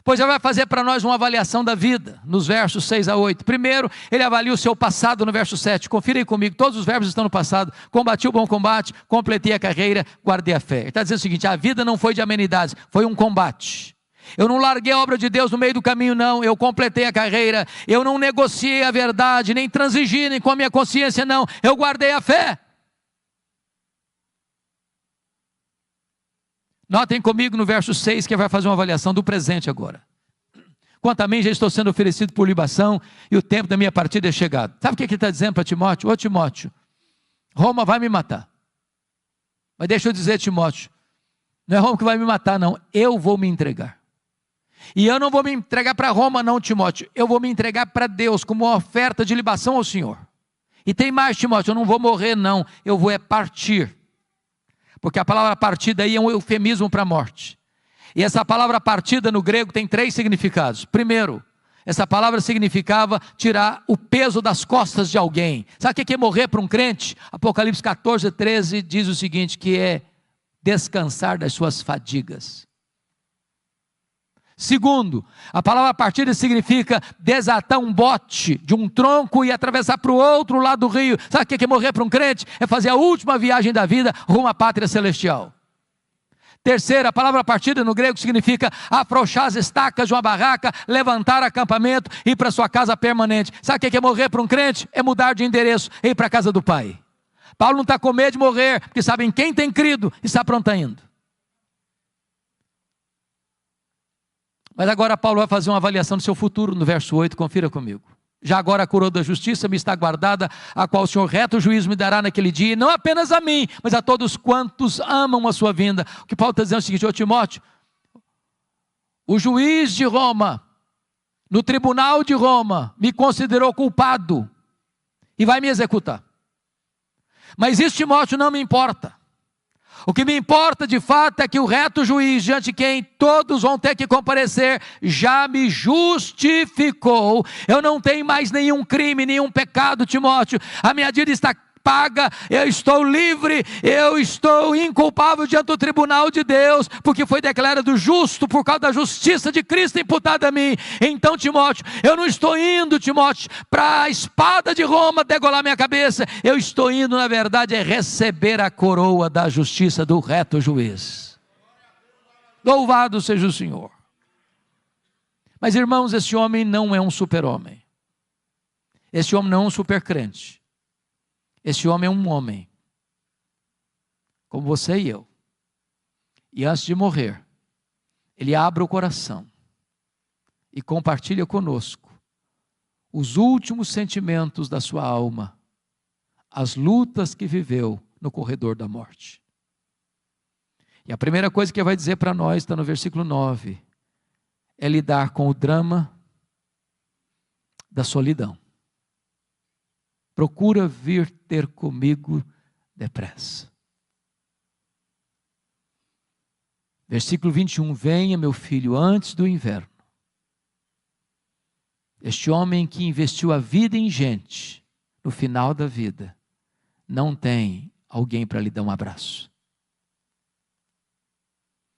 Pois ele vai fazer para nós uma avaliação da vida, nos versos 6 a 8. Primeiro, ele avalia o seu passado no verso 7. Confira aí comigo, todos os verbos estão no passado. Combati o bom combate, completei a carreira, guardei a fé. Ele está dizendo o seguinte, a vida não foi de amenidades, foi um combate. Eu não larguei a obra de Deus no meio do caminho, não. Eu completei a carreira, eu não negociei a verdade, nem transigi, nem com a minha consciência, não. Eu guardei a fé. Notem comigo no verso 6, que vai fazer uma avaliação do presente agora. Quanto a mim, já estou sendo oferecido por libação, e o tempo da minha partida é chegado. Sabe o que ele está dizendo para Timóteo? Ô Timóteo, Roma vai me matar. Mas deixa eu dizer, Timóteo, não é Roma que vai me matar, não. Eu vou me entregar. E eu não vou me entregar para Roma, não, Timóteo. Eu vou me entregar para Deus, como uma oferta de libação ao Senhor. E tem mais, Timóteo, eu não vou morrer, não. Eu vou partir. Porque a palavra partida aí é um eufemismo para a morte. E essa palavra partida no grego tem 3 significados. Primeiro, essa palavra significava tirar o peso das costas de alguém. Sabe o que é morrer para um crente? Apocalipse 14, 13 diz o seguinte, que é descansar das suas fadigas. Segundo, a palavra partida significa desatar um bote de um tronco e atravessar para o outro lado do rio. Sabe o que é morrer para um crente? É fazer a última viagem da vida rumo à pátria celestial. Terceiro, a palavra partida no grego significa afrouxar as estacas de uma barraca, levantar acampamento e ir para sua casa permanente. Sabe o que é morrer para um crente? É mudar de endereço e ir para a casa do Pai. Paulo não está com medo de morrer, porque sabe em quem tem crido e está pronto indo. Mas agora Paulo vai fazer uma avaliação do seu futuro no verso 8, confira comigo. Já agora a coroa da justiça me está guardada, a qual o Senhor reto juízo me dará naquele dia, e não apenas a mim, mas a todos quantos amam a sua vinda. O que Paulo está dizendo é o seguinte, ô Timóteo, o juiz de Roma, no tribunal de Roma, me considerou culpado, e vai me executar. Mas isso, Timóteo, não me importa. O que me importa de fato é que o reto juiz, diante de quem todos vão ter que comparecer, já me justificou. Eu não tenho mais nenhum crime, nenhum pecado, Timóteo. A minha dívida está paga, eu estou livre, eu estou inculpável diante do tribunal de Deus, porque foi declarado justo por causa da justiça de Cristo imputada a mim. Então, Timóteo, eu não estou indo, Timóteo, para a espada de Roma degolar minha cabeça. Eu estou indo, na verdade, é receber a coroa da justiça do reto juiz. Louvado seja o Senhor. Mas, irmãos, esse homem não é um super-homem. Esse homem não é um super-crente. Esse homem é um homem, como você e eu. E antes de morrer, ele abre o coração e compartilha conosco os últimos sentimentos da sua alma, as lutas que viveu no corredor da morte. E a primeira coisa que ele vai dizer para nós, está no versículo 9, é lidar com o drama da solidão. Procura vir ter comigo depressa. Versículo 21, venha meu filho antes do inverno. Este homem que investiu a vida em gente, no final da vida, não tem alguém para lhe dar um abraço.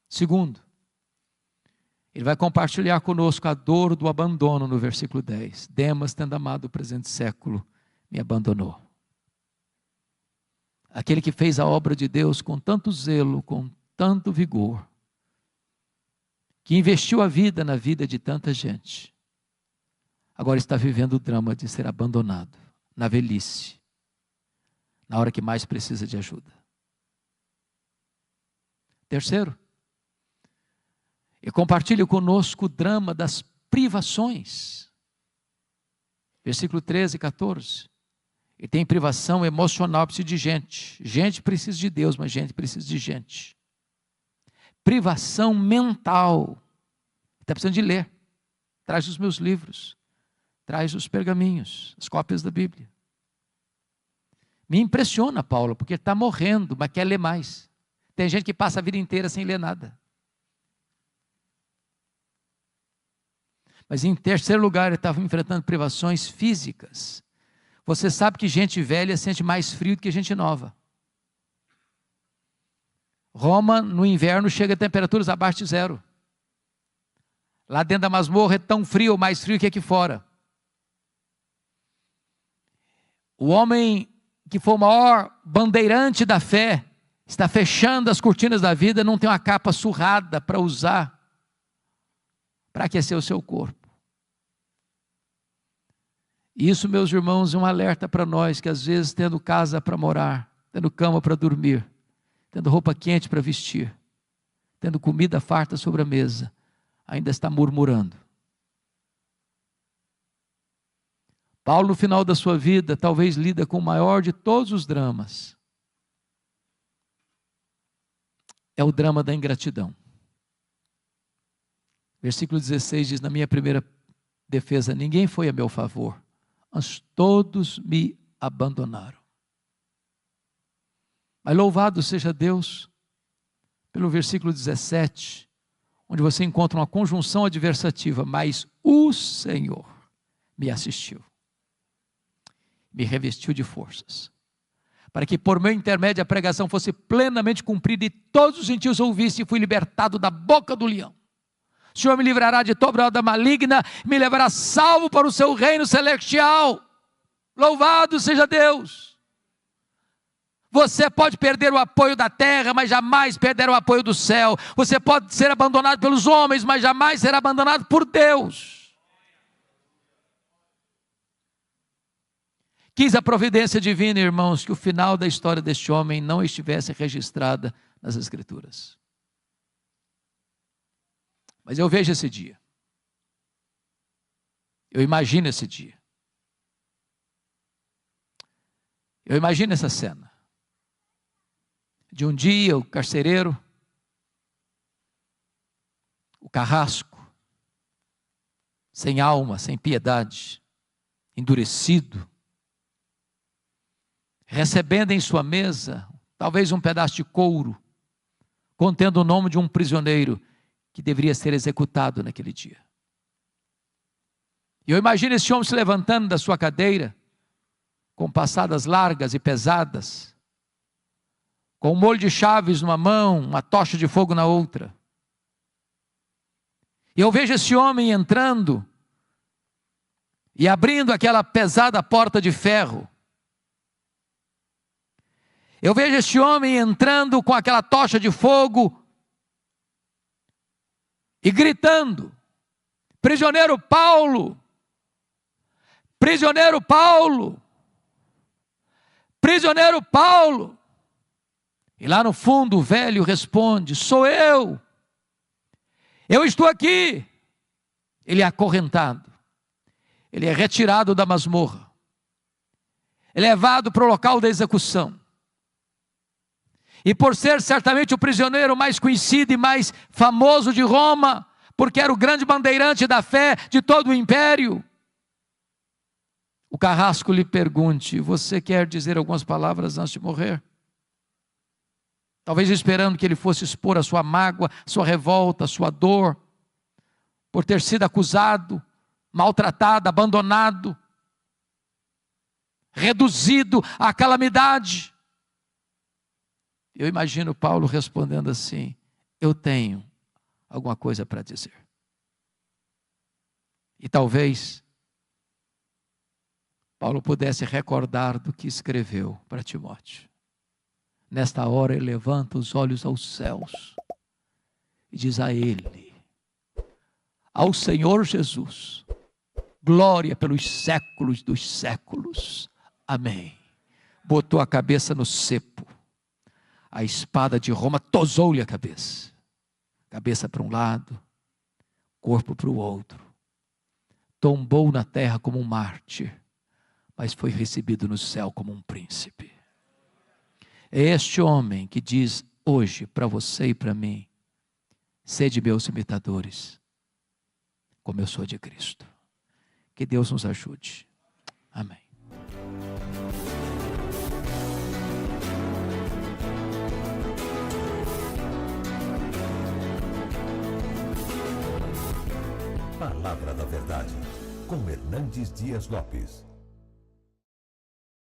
Segundo, ele vai compartilhar conosco a dor do abandono no versículo 10. Demas, tendo amado o presente século, me abandonou. Aquele que fez a obra de Deus com tanto zelo, com tanto vigor, que investiu a vida na vida de tanta gente, agora está vivendo o drama de ser abandonado na velhice, na hora que mais precisa de ajuda. Terceiro, e compartilhe conosco o drama das privações. Versículo 13 e 14. E tem privação emocional, precisa de gente. Gente precisa de Deus, mas gente precisa de gente. Privação mental. Está precisando de ler. Traz os meus livros. Traz os pergaminhos, as cópias da Bíblia. Me impressiona, Paulo, porque está morrendo, mas quer ler mais. Tem gente que passa a vida inteira sem ler nada. Mas em terceiro lugar, ele estava enfrentando privações físicas. Você sabe que gente velha sente mais frio do que gente nova. Roma, no inverno, chega a temperaturas abaixo de zero. Lá dentro da masmorra é tão frio ou mais frio que aqui fora. O homem que foi o maior bandeirante da fé, está fechando as cortinas da vida, não tem uma capa surrada para usar, para aquecer o seu corpo. Isso, meus irmãos, é um alerta para nós, que às vezes tendo casa para morar, tendo cama para dormir, tendo roupa quente para vestir, tendo comida farta sobre a mesa, ainda está murmurando. Paulo, no final da sua vida, talvez lida com o maior de todos os dramas. É o drama da ingratidão. Versículo 16 diz: na minha primeira defesa, ninguém foi a meu favor, mas todos me abandonaram. Mas louvado seja Deus, pelo versículo 17, onde você encontra uma conjunção adversativa, mas o Senhor me assistiu, me revestiu de forças, para que por meu intermédio a pregação fosse plenamente cumprida e todos os gentios ouvissem, e fui libertado da boca do leão. O Senhor me livrará de toda obra maligna, me levará salvo para o seu reino celestial. Louvado seja Deus. Você pode perder o apoio da terra, mas jamais perder o apoio do céu. Você pode ser abandonado pelos homens, mas jamais será abandonado por Deus. Quis a providência divina, irmãos, que o final da história deste homem não estivesse registrada nas Escrituras. Mas eu vejo esse dia. Eu imagino esse dia. Eu imagino essa cena. De um dia o carcereiro, o carrasco, sem alma, sem piedade, endurecido, recebendo em sua mesa, talvez um pedaço de couro, contendo o nome de um prisioneiro que deveria ser executado naquele dia. E eu imagino esse homem se levantando da sua cadeira, com passadas largas e pesadas, com um molho de chaves numa mão, uma tocha de fogo na outra. E eu vejo esse homem entrando e abrindo aquela pesada porta de ferro. Eu vejo esse homem entrando com aquela tocha de fogo e gritando: prisioneiro Paulo, prisioneiro Paulo, prisioneiro Paulo. E lá no fundo o velho responde: sou eu estou aqui. Ele é acorrentado, ele é retirado da masmorra, é levado para o local da execução. E por ser certamente o prisioneiro mais conhecido e mais famoso de Roma, porque era o grande bandeirante da fé de todo o império, o carrasco lhe pergunte: você quer dizer algumas palavras antes de morrer? Talvez esperando que ele fosse expor a sua mágoa, sua revolta, sua dor, por ter sido acusado, maltratado, abandonado, reduzido à calamidade. Eu imagino Paulo respondendo assim: eu tenho alguma coisa para dizer. E talvez Paulo pudesse recordar do que escreveu para Timóteo. Nesta hora ele levanta os olhos aos céus e diz a ele: ao Senhor Jesus, glória pelos séculos dos séculos. Amém. Botou a cabeça no cepo, a espada de Roma tosou-lhe a cabeça para um lado, corpo para o outro, tombou na terra como um mártir, mas foi recebido no céu como um príncipe. É este homem que diz hoje para você e para mim: sede meus imitadores, como eu sou de Cristo. Que Deus nos ajude. Amém. Palavra da Verdade, com Hernandes Dias Lopes.